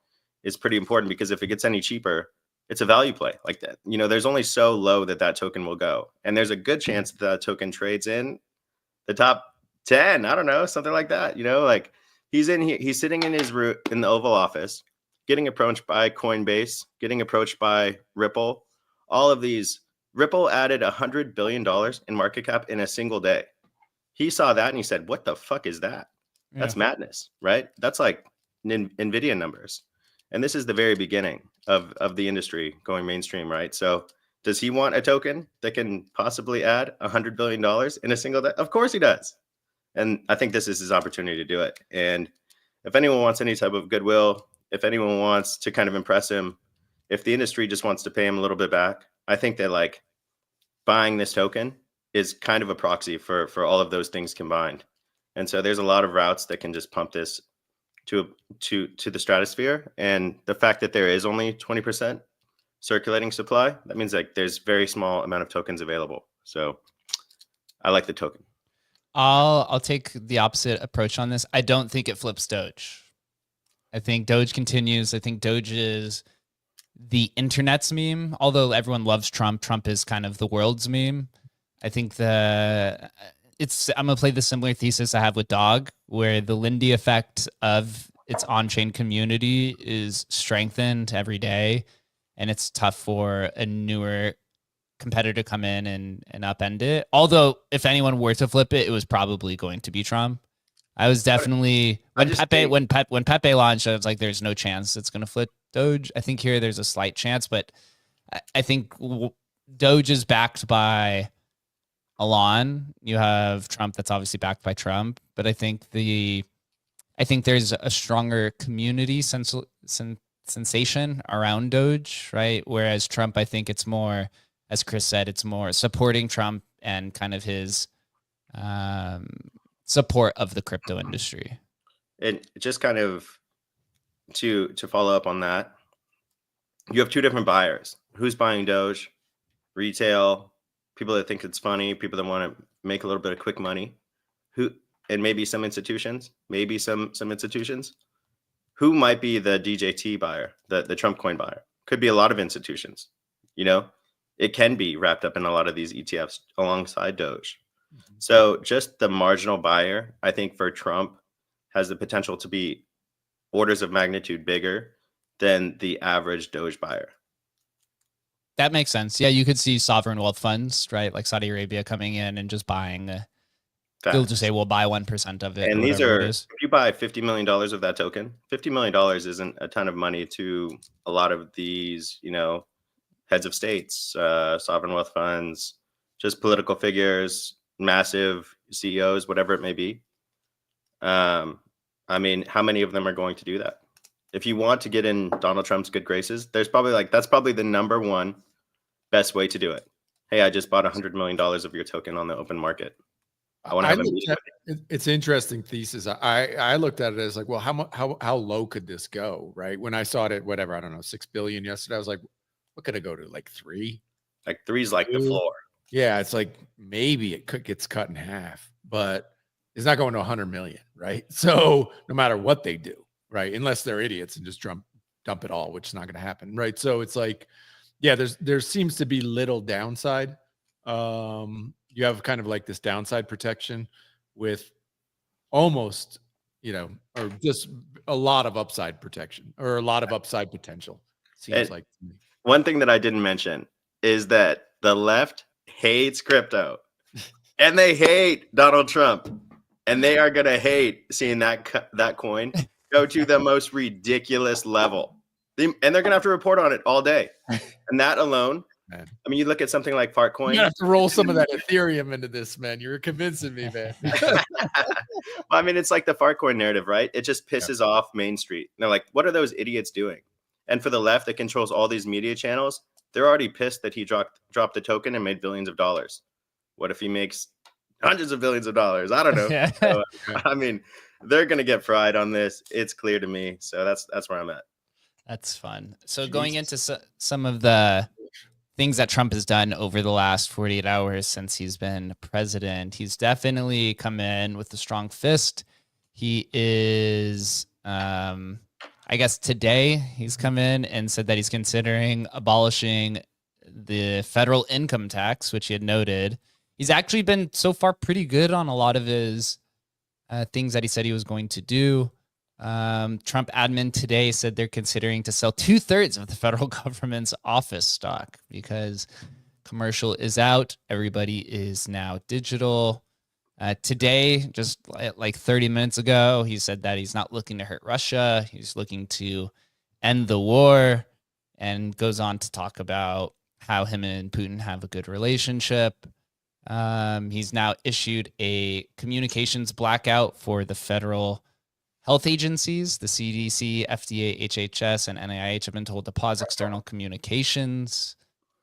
[SPEAKER 2] is pretty important, because if it gets any cheaper, it's a value play like that. There's only so low that token will go, and there's a good chance that token trades in the top 10. I don't know, something like that. Like he's in here, he's sitting in the Oval Office, getting approached by Coinbase, getting approached by Ripple. All of these. Ripple added $100 billion in market cap in a single day. He saw that and he said, what the fuck is that? Yeah. That's madness, right? That's like NVIDIA numbers. And this is the very beginning of the industry going mainstream, right? So does he want a token that can possibly add $100 billion in a single day? Of course he does. And I think this is his opportunity to do it. And if anyone wants any type of goodwill, if anyone wants to kind of impress him, if the industry just wants to pay him a little bit back, I think that like buying this token is kind of a proxy for all of those things combined. And so there's a lot of routes that can just pump this to the stratosphere. And the fact that there is only 20% circulating supply, that means like there's very small amount of tokens available. So I like the token.
[SPEAKER 1] I'll take the opposite approach on this. I don't think it flips Doge. I think Doge continues. I think Doge is the internet's meme. Although everyone loves Trump, Trump is kind of the world's meme. I think I'm gonna play the similar thesis I have with Dog, where the Lindy effect of its on-chain community is strengthened every day, and it's tough for a newer competitor to come in and upend it. Although if anyone were to flip it, it was probably going to be Trump. I was definitely when Pepe launched, I was like, there's no chance it's going to flip Doge. I think here there's a slight chance, but I think Doge is backed by Elon. You have Trump that's obviously backed by Trump, but I think there's a stronger community sensation around Doge, right? Whereas Trump, I think it's more, as Chris said, it's more supporting Trump and kind of his support of the crypto industry.
[SPEAKER 2] And just kind of to follow up on that, you have two different buyers. Who's buying Doge? Retail, people that think it's funny, people that want to make a little bit of quick money. And maybe some institutions, who might be the DJT buyer, the Trump coin buyer? Could be a lot of institutions. It can be wrapped up in a lot of these ETFs alongside Doge. Mm-hmm. So just the marginal buyer, I think for Trump has the potential to be orders of magnitude bigger than the average Doge buyer.
[SPEAKER 1] That makes sense. Yeah, you could see sovereign wealth funds, right? Like Saudi Arabia coming in and just buying. They'll just say, we'll buy 1% of it.
[SPEAKER 2] And these are, if you buy $50 million of that token, $50 million isn't a ton of money to a lot of these, heads of states, sovereign wealth funds, just political figures, massive CEOs, whatever it may be. I mean, how many of them are going to do that? If you want to get in Donald Trump's good graces, that's probably the number one best way to do it. Hey, I just bought $100 million of your token on the open market. I want to have a meeting.
[SPEAKER 3] It's an interesting thesis. I looked at it as like, well, how low could this go? Right. When I saw it at whatever, I don't know, 6 billion yesterday, I was like, what could it go to? Like 3?
[SPEAKER 2] Like 3's like the floor.
[SPEAKER 3] Yeah. It's like, maybe it gets cut in half, but it's not going to 100 million. Right. So no matter what they do, right. Unless they're idiots and just dump it all, which is not going to happen. Right. So it's like, yeah, there seems to be little downside. You have kind of like this downside protection with almost, or just a lot of upside protection or a lot of upside potential. Seems like to me.
[SPEAKER 2] One thing that I didn't mention is that the left hates crypto and they hate Donald Trump, and they are going to hate seeing that coin go to the most ridiculous level. And they're going to have to report on it all day. And that alone, man. I mean, you look at something like Fartcoin.
[SPEAKER 3] You have to roll some of that Ethereum into this, man. You're convincing me, man.
[SPEAKER 2] I mean, it's like the Fartcoin narrative, right? It just pisses off Main Street. And they're like, what are those idiots doing? And for the left that controls all these media channels, they're already pissed that he dropped the token and made billions of dollars. What if he makes hundreds of billions of dollars? I don't know. So, I mean, they're going to get fried on this. It's clear to me. So that's where I'm at.
[SPEAKER 1] That's fun. So going into some of the things that Trump has done over the last 48 hours since he's been president, he's definitely come in with a strong fist. He is, I guess today he's come in and said that he's considering abolishing the federal income tax, which he had noted. He's actually been so far pretty good on a lot of his things that he said he was going to do. Trump admin today said they're considering to sell 2/3 of the federal government's office stock because commercial is out. Everybody is now digital. Today, just like 30 minutes ago, he said that he's not looking to hurt Russia. He's looking to end the war, and goes on to talk about how him and Putin have a good relationship. He's now issued a communications blackout for the federal health agencies. The CDC, FDA, HHS, and NIH have been told to pause external communications.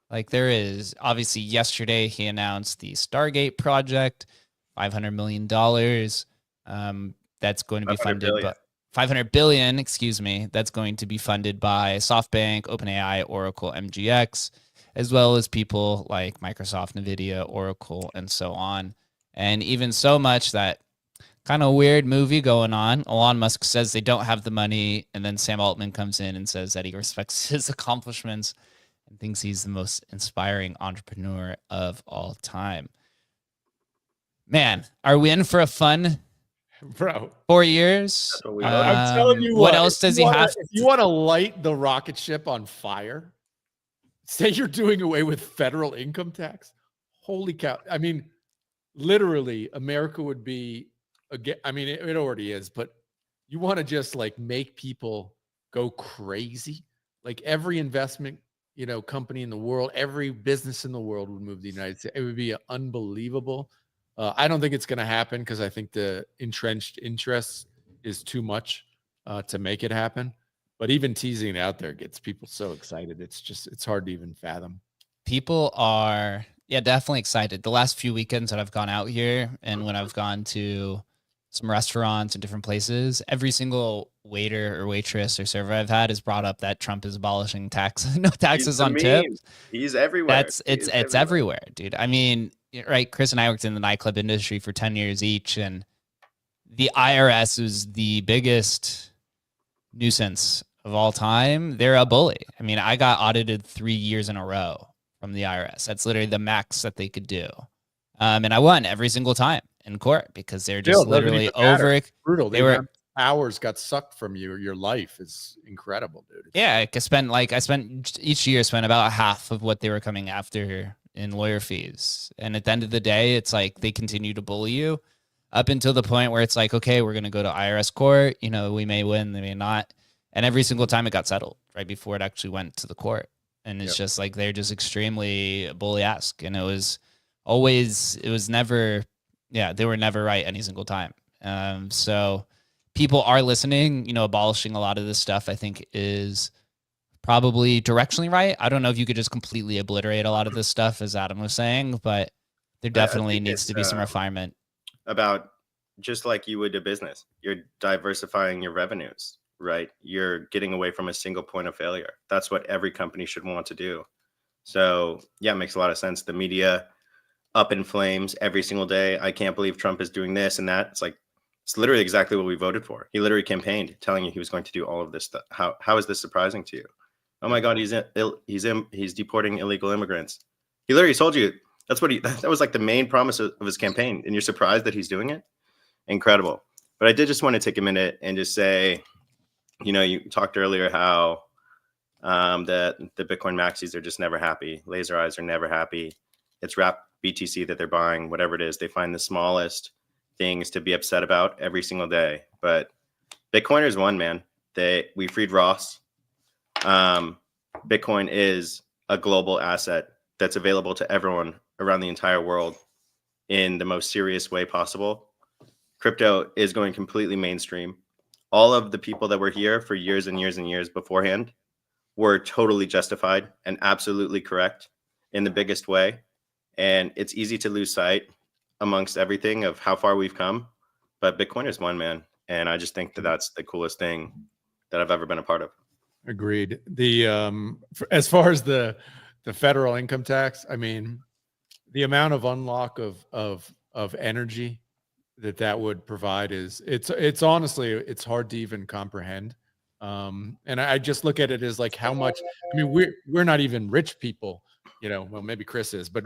[SPEAKER 1] Like there is obviously yesterday he announced the Stargate project, $500 million. That's going to be
[SPEAKER 2] 500
[SPEAKER 1] funded
[SPEAKER 2] billion.
[SPEAKER 1] by 500 billion, excuse me. That's going to be funded by SoftBank, OpenAI, Oracle, MGX, as well as people like Microsoft, Nvidia, Oracle, and so on. And even so much that kind of weird movie going on. Elon Musk says they don't have the money, and then Sam Altman comes in and says that he respects his accomplishments and thinks he's the most inspiring entrepreneur of all time. Man, are we in for a fun
[SPEAKER 3] bro
[SPEAKER 1] 4 years?
[SPEAKER 2] That's what we
[SPEAKER 3] I'm telling you
[SPEAKER 1] what else does he have?
[SPEAKER 3] If you want to light the rocket ship on fire, say you're doing away with federal income tax. Holy cow. I mean, literally, America would be, again, I mean, it already is, but you want to just like make people go crazy. Like every investment, company in the world, every business in the world would move to the United States. It would be unbelievable. I don't think it's going to happen because I think the entrenched interest is too much to make it happen. But even teasing it out there gets people so excited. It's hard to even fathom.
[SPEAKER 1] People are, definitely excited. The last few weekends that I've gone out here and when I've gone to some restaurants and different places, every single waiter or waitress or server I've had has brought up that Trump is abolishing no taxes on tips.
[SPEAKER 2] He's everywhere.
[SPEAKER 1] It's everywhere, dude. I mean, right? Chris and I worked in the nightclub industry for 10 years each, and the IRS is the biggest nuisance of all time. They're a bully. I mean, I got audited 3 years in a row from the IRS. That's literally the max that they could do. And I won every single time in court because they're just literally over.
[SPEAKER 3] Brutal. They were hours got sucked from you. Your life is incredible, dude.
[SPEAKER 1] Yeah, I spent each year about half of what they were coming after in lawyer fees. And at the end of the day, it's like they continue to bully you up until the point where it's like, okay, we're going to go to IRS court. We may win, they may not. And every single time it got settled right before it actually went to the court. And it's just like, they're just extremely bully-esque. And they were never right any single time. So people are listening, abolishing a lot of this stuff, I think is probably directionally right. I don't know if you could just completely obliterate a lot of this stuff, as Adam was saying, but there definitely needs to be some refinement.
[SPEAKER 2] About just like you would a business, you're diversifying your revenues, right? You're getting away from a single point of failure. That's what every company should want to do. So yeah, it makes a lot of sense. The media up in flames every single day. I can't believe Trump is doing this and that. It's literally exactly what we voted for. He literally campaigned telling you he was going to do all of this stuff. How is this surprising to you? Oh my God, he's deporting illegal immigrants. He literally told you that was like the main promise of his campaign, and you're surprised that he's doing it? Incredible. But I did just want to take a minute and just say, you talked earlier how the Bitcoin maxis are just never happy. Laser eyes are never happy. It's wrap BTC that they're buying, whatever it is. They find the smallest things to be upset about every single day. But Bitcoiners won, man. We freed Ross. Bitcoin is a global asset that's available to everyone around the entire world in the most serious way possible. Crypto is going completely mainstream. All of the people that were here for years and years and years beforehand were totally justified and absolutely correct in the biggest way. And it's easy to lose sight amongst everything of how far we've come. But Bitcoiners won, man. And I just think that that's the coolest thing that I've ever been a part of.
[SPEAKER 3] Agreed. As far as the federal income tax, I mean, the amount of unlock of energy that would provide it's honestly, it's hard to even comprehend. And I just look at it as like how much, I mean, we're not even rich people, well, maybe Chris is, but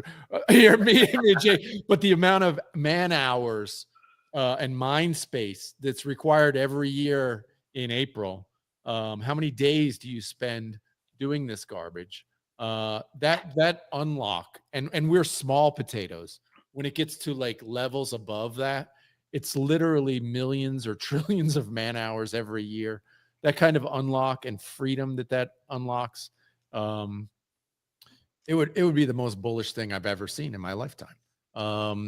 [SPEAKER 3] here, me and Jay, but the amount of man hours and mind space that's required every year in April. How many days do you spend doing this garbage? That unlock, and we're small potatoes. When it gets to like levels above that, it's literally millions or trillions of man hours every year. That kind of unlock and freedom that unlocks, it would be the most bullish thing I've ever seen in my lifetime.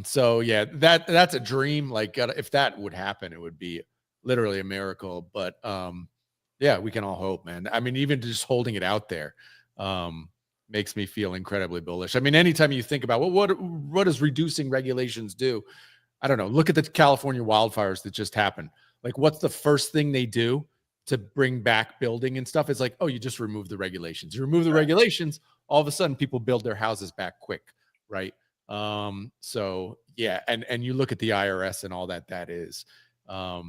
[SPEAKER 3] So yeah, that's a dream. Like if that would happen, it would be literally a miracle. But yeah, we can all hope, man. I mean, even just holding it out there makes me feel incredibly bullish. I mean, anytime you think about what does reducing regulations do? I don't know. Look at the California wildfires that just happened. Like, what's the first thing they do to bring back building and stuff? It's like, oh, you just remove the regulations. You remove the regulations, all of a sudden people build their houses back quick, right? So yeah, and you look at the IRS and all that is, well,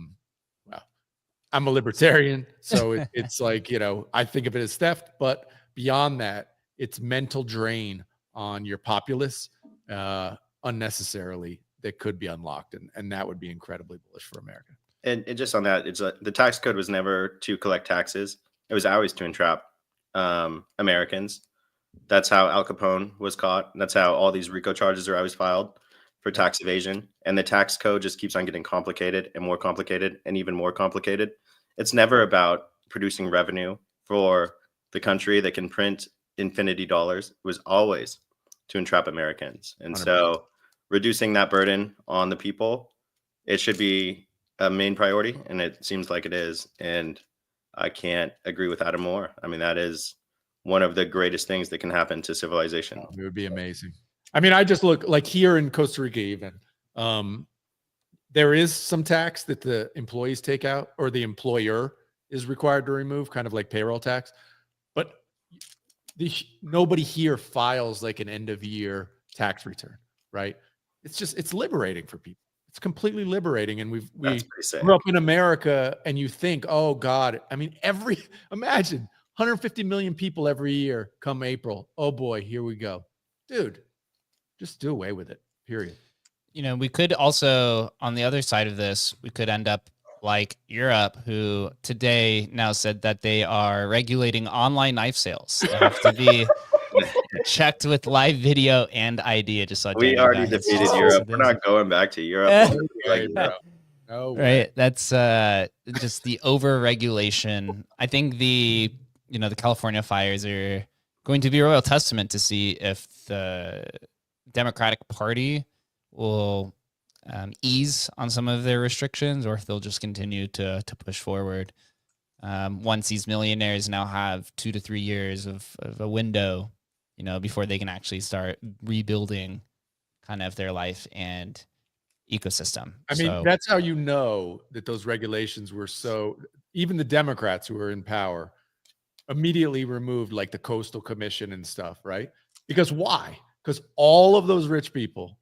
[SPEAKER 3] I'm a libertarian, so it's like, I think of it as theft, but beyond that, it's mental drain on your populace unnecessarily that could be unlocked, and that would be incredibly bullish for America.
[SPEAKER 2] And just on that, it's the tax code was never to collect taxes. It was always to entrap Americans. That's how Al Capone was caught. That's how all these RICO charges are always filed for tax evasion. And the tax code just keeps on getting complicated and more complicated and even more complicated. It's never about producing revenue for the country that can print infinity dollars. It was always to entrap Americans. And 100%. So reducing that burden on the people, it should be a main priority, and it seems like it is. And I can't agree with Adam more. I mean, that is one of the greatest things that can happen to civilization.
[SPEAKER 3] It would be amazing. I mean, I just look like here in Costa Rica, even there is some tax that the employees take out, or the employer is required to remove, kind of like payroll tax. But nobody here files like an end of year tax return, right? It's liberating for people. It's completely liberating. And we grew up in America, and you think, oh God, I mean, imagine 150 million people every year come April. Oh boy, here we go. Dude, just do away with it, period.
[SPEAKER 1] We could also, on the other side of this, we could end up like Europe, who today now said that they are regulating online knife sales. They have to be checked with live video and ID.
[SPEAKER 2] We already defeated Europe. We're not going back to Europe.
[SPEAKER 1] Right. That's just the over-regulation. I think the California fires are going to be a real testament to see if the Democratic Party will ease on some of their restrictions, or if they'll just continue to push forward. Once these millionaires now have 2 to 3 years of a window, before they can actually start rebuilding kind of their life and ecosystem.
[SPEAKER 3] I mean, that's how you know that those regulations were even the Democrats who were in power immediately removed like the Coastal Commission and stuff, right? Because why? Because all of those rich people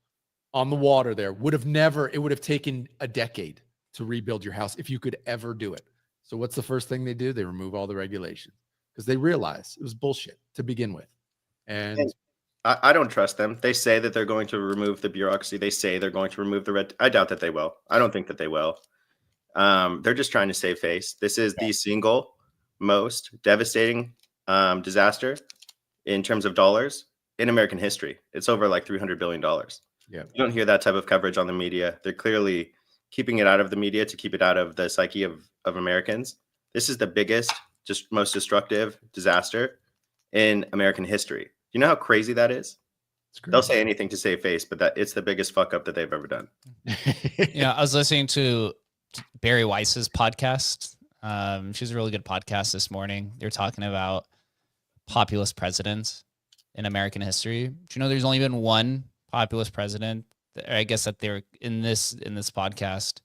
[SPEAKER 3] on the water there would have taken a decade to rebuild your house if you could ever do it. So what's the first thing they do? They remove all the regulations because they realize it was bullshit to begin with. And
[SPEAKER 2] I don't trust them. They say that they're going to remove the bureaucracy. They say they're going to remove the red. I doubt that they will. I don't think that they will. They're just trying to save face. This is the single most devastating disaster in terms of dollars in American history. It's over like $300 billion.
[SPEAKER 3] Yeah.
[SPEAKER 2] You don't hear that type of coverage on the media. They're clearly keeping it out of the media to keep it out of the psyche of Americans. This is the biggest, just most destructive disaster in American history. You know how crazy that is? They'll say anything to save face, but it's the biggest fuck up that they've ever done.
[SPEAKER 1] I was listening to Barry Weiss's podcast. She's a really good podcast this morning. They're talking about populist presidents in American history. Do you know there's only been one populist president, I guess, that they're in this podcast,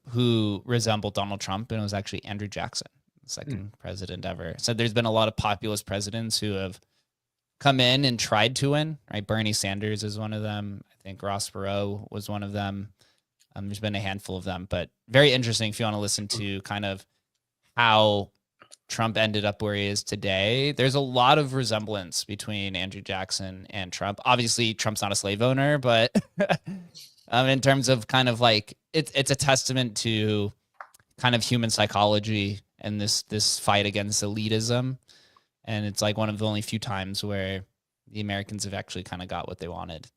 [SPEAKER 1] who resembled Donald Trump, and it was actually Andrew Jackson, the second president ever. So there's been a lot of populist presidents who have come in and tried to win, right? Bernie Sanders is one of them. I think Ross Perot was one of them. There's been a handful of them, but very interesting if you want to listen to kind of how Trump ended up where he is today. There's a lot of resemblance between Andrew Jackson and Trump. Obviously, Trump's not a slave owner, but in terms of kind of like, it's a testament to kind of human psychology and this fight against elitism. And it's like one of the only few times where the Americans have actually kind of got what they wanted.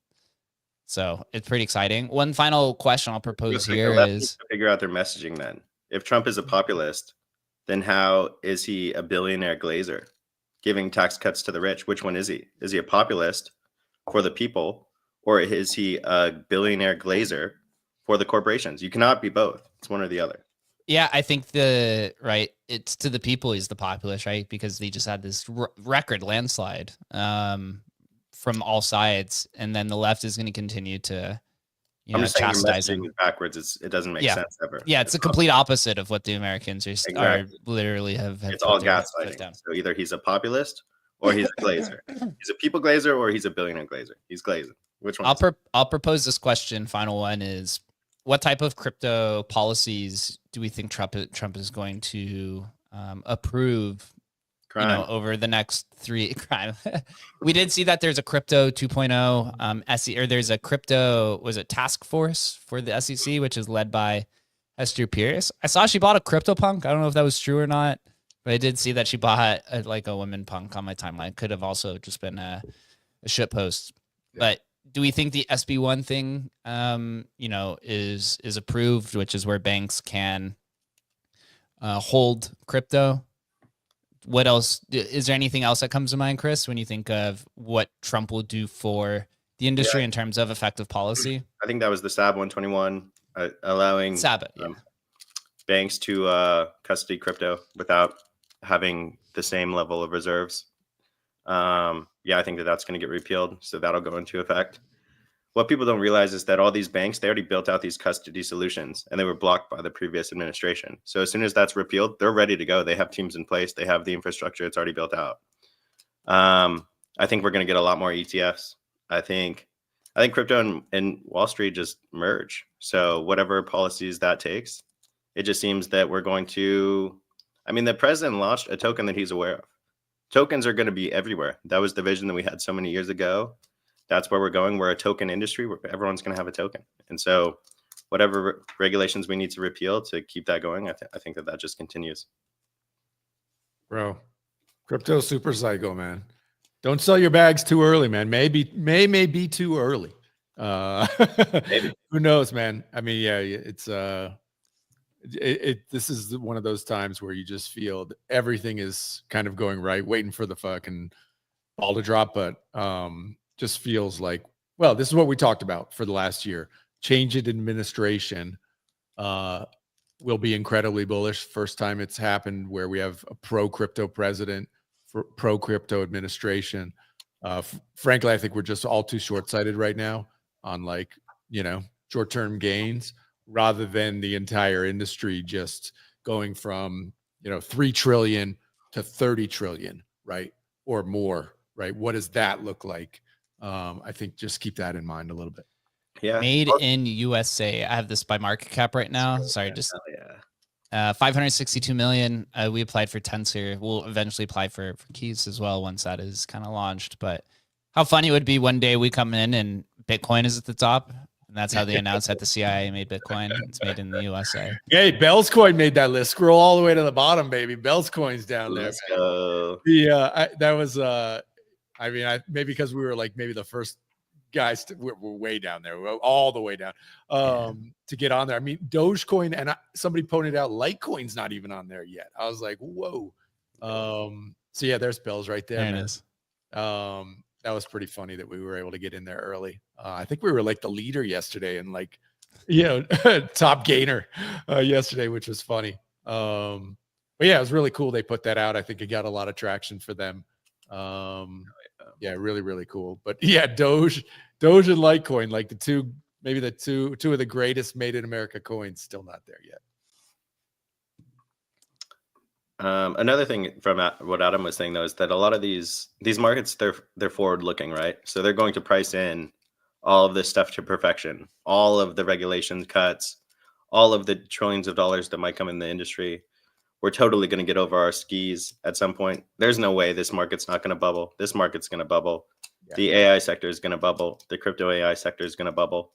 [SPEAKER 1] So it's pretty exciting. One final question I'll propose here is
[SPEAKER 2] to figure out their messaging then. If Trump is a populist, then how is he a billionaire glazer giving tax cuts to the rich? Which one is he? Is he a populist for the people, or is he a billionaire glazer for the corporations? You cannot be both. It's one or the other.
[SPEAKER 1] Yeah, I think it's to the people is the populace, right? Because they just had this record landslide from all sides, and then the left is going to continue to,
[SPEAKER 2] I'm just saying your
[SPEAKER 1] chastise
[SPEAKER 2] messaging
[SPEAKER 1] him.
[SPEAKER 2] is backwards. It doesn't make sense ever.
[SPEAKER 1] Yeah, it's a complete opposite of what the Americans are literally have
[SPEAKER 2] it's all gaslighting. So either he's a populist or he's a glazer. He's a people glazer or he's a billionaire glazer. He's glazing. Which one?
[SPEAKER 1] I'll propose this question. Final one is, what type of crypto policies do we think Trump is going to approve? Crime. Over the next 3 crime. We did see that there's a crypto 2.0 SEC, or there's a crypto, was it task force for the SEC, which is led by Hester Pierce. I saw she bought a CryptoPunk. I don't know if that was true or not, but I did see that she bought a women punk on my timeline. Could have also just been a shit post. Yeah. But do we think the SB1 thing, is approved, which is where banks can hold crypto? What else? Is there anything else that comes to mind, Chris, when you think of what Trump will do for the industry in terms of effective policy?
[SPEAKER 2] I think that was the SAB 121, allowing banks to custody crypto without having the same level of reserves. I think that's going to get repealed. So that'll go into effect. What people don't realize is that all these banks, they already built out these custody solutions and they were blocked by the previous administration. So as soon as that's repealed, they're ready to go. They have teams in place. They have the infrastructure. It's already built out. I think we're going to get a lot more ETFs. I think crypto and Wall Street just merge. So whatever policies that takes, it just seems that we're going to, the president launched a token that he's aware of. Tokens are going to be everywhere. That was the vision that we had so many years ago. That's where we're going. We're a token industry where everyone's going to have a token. And so whatever regulations we need to repeal to keep that going, I think that just continues.
[SPEAKER 3] Bro, crypto super cycle, man. Don't sell your bags too early, man. May be too early. Maybe. Who knows, man? It's this is one of those times where you just feel that everything is kind of going right, waiting for the fucking ball to drop, but just feels like, well, this is what we talked about for the last year. Change in administration will be incredibly bullish. First time it's happened where we have a pro-crypto president, pro-crypto administration. Frankly, I think we're just all too short-sighted right now on short-term gains, rather than the entire industry just going from 3 trillion to 30 trillion, right? Or more, right? What does that look like? I think just keep that in mind a little bit.
[SPEAKER 2] Yeah.
[SPEAKER 1] Made in USA. I have this by market cap right now. Sorry, just 562 million. We applied for Tensor. We'll eventually apply for Keys as well once that is kind of launched. But how funny it would be one day we come in and Bitcoin is at the top. And that's how they announced that the CIA made Bitcoin. It's made in the USA.
[SPEAKER 3] Hey, Bell's Coin made that list. Scroll all the way to the bottom, baby. Bell's Coin's down there.
[SPEAKER 2] Let's go.
[SPEAKER 3] That was maybe because we were maybe the first guys we're way down there. We're all the way down to get on there. Dogecoin, and somebody pointed out Litecoin's not even on there yet. I was like, whoa. So yeah, there's Bell's right there.
[SPEAKER 1] There it is.
[SPEAKER 3] That was pretty funny that we were able to get in there early. I think we were the leader yesterday and top gainer yesterday, which was funny. But yeah, it was really cool. They put that out. I think it got a lot of traction for them. Yeah, really, really cool. But yeah, Doge and Litecoin, the two of the greatest made in America coins, still not there yet.
[SPEAKER 2] Another thing from what Adam was saying, though, is that a lot of these markets, they're forward looking, right? So they're going to price in all of this stuff to perfection, all of the regulation cuts, all of the trillions of dollars that might come in the industry. We're totally going to get over our skis at some point. There's no way this market's not going to bubble. This market's going to bubble. Yeah. The AI sector is going to bubble. The crypto AI sector is going to bubble.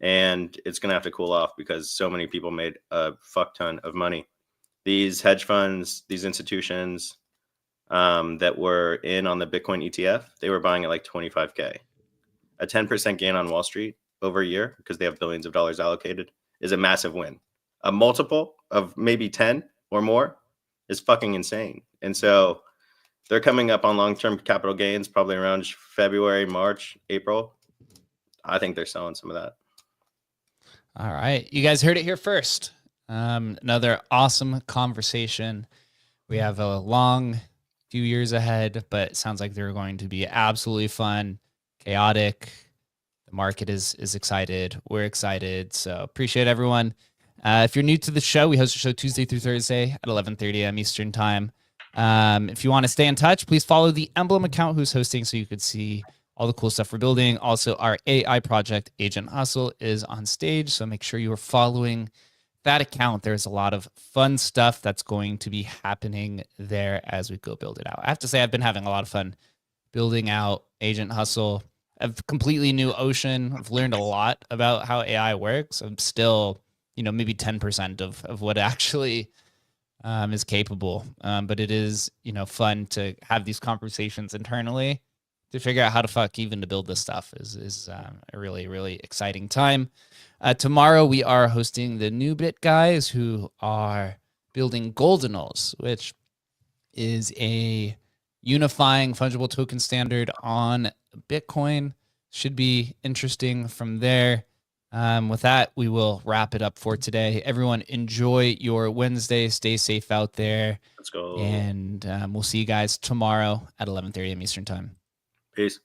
[SPEAKER 2] And it's going to have to cool off because so many people made a fuck ton of money. These hedge funds, these institutions that were in on the Bitcoin ETF, they were buying at 25K. A 10% gain on Wall Street over a year, because they have billions of dollars allocated, is a massive win. A multiple of maybe 10 or more is fucking insane. And so they're coming up on long-term capital gains probably around February, March, April. I think they're selling some of that.
[SPEAKER 1] All right. You guys heard it here first. Another awesome conversation. We have a long few years ahead, but it sounds like they're going to be absolutely fun, chaotic. The market is excited. We're excited. So appreciate everyone. If you're new to the show, we host a show Tuesday through Thursday at 11:30 a.m. Eastern time. If you want to stay in touch, please follow the Emblem account who's hosting so you could see all the cool stuff we're building. Also, our AI project, Agent Hustle, is on stage. So make sure you are following that account. There's a lot of fun stuff that's going to be happening there as we go build it out. I have to say, I've been having a lot of fun building out Agent Hustle. A completely new ocean. I've learned a lot about how AI works. I'm still, maybe 10% of what actually is capable. But it is, fun to have these conversations internally to figure out how to build this stuff is a really, really exciting time. Tomorrow we are hosting the New Bit guys who are building Goldenals, which is a unifying fungible token standard on Bitcoin. Should be interesting from there. With that, we will wrap it up for today. Everyone, enjoy your Wednesday. Stay safe out there.
[SPEAKER 2] Let's go.
[SPEAKER 1] And we'll see you guys tomorrow at 11:30 a.m. Eastern time.
[SPEAKER 2] Peace.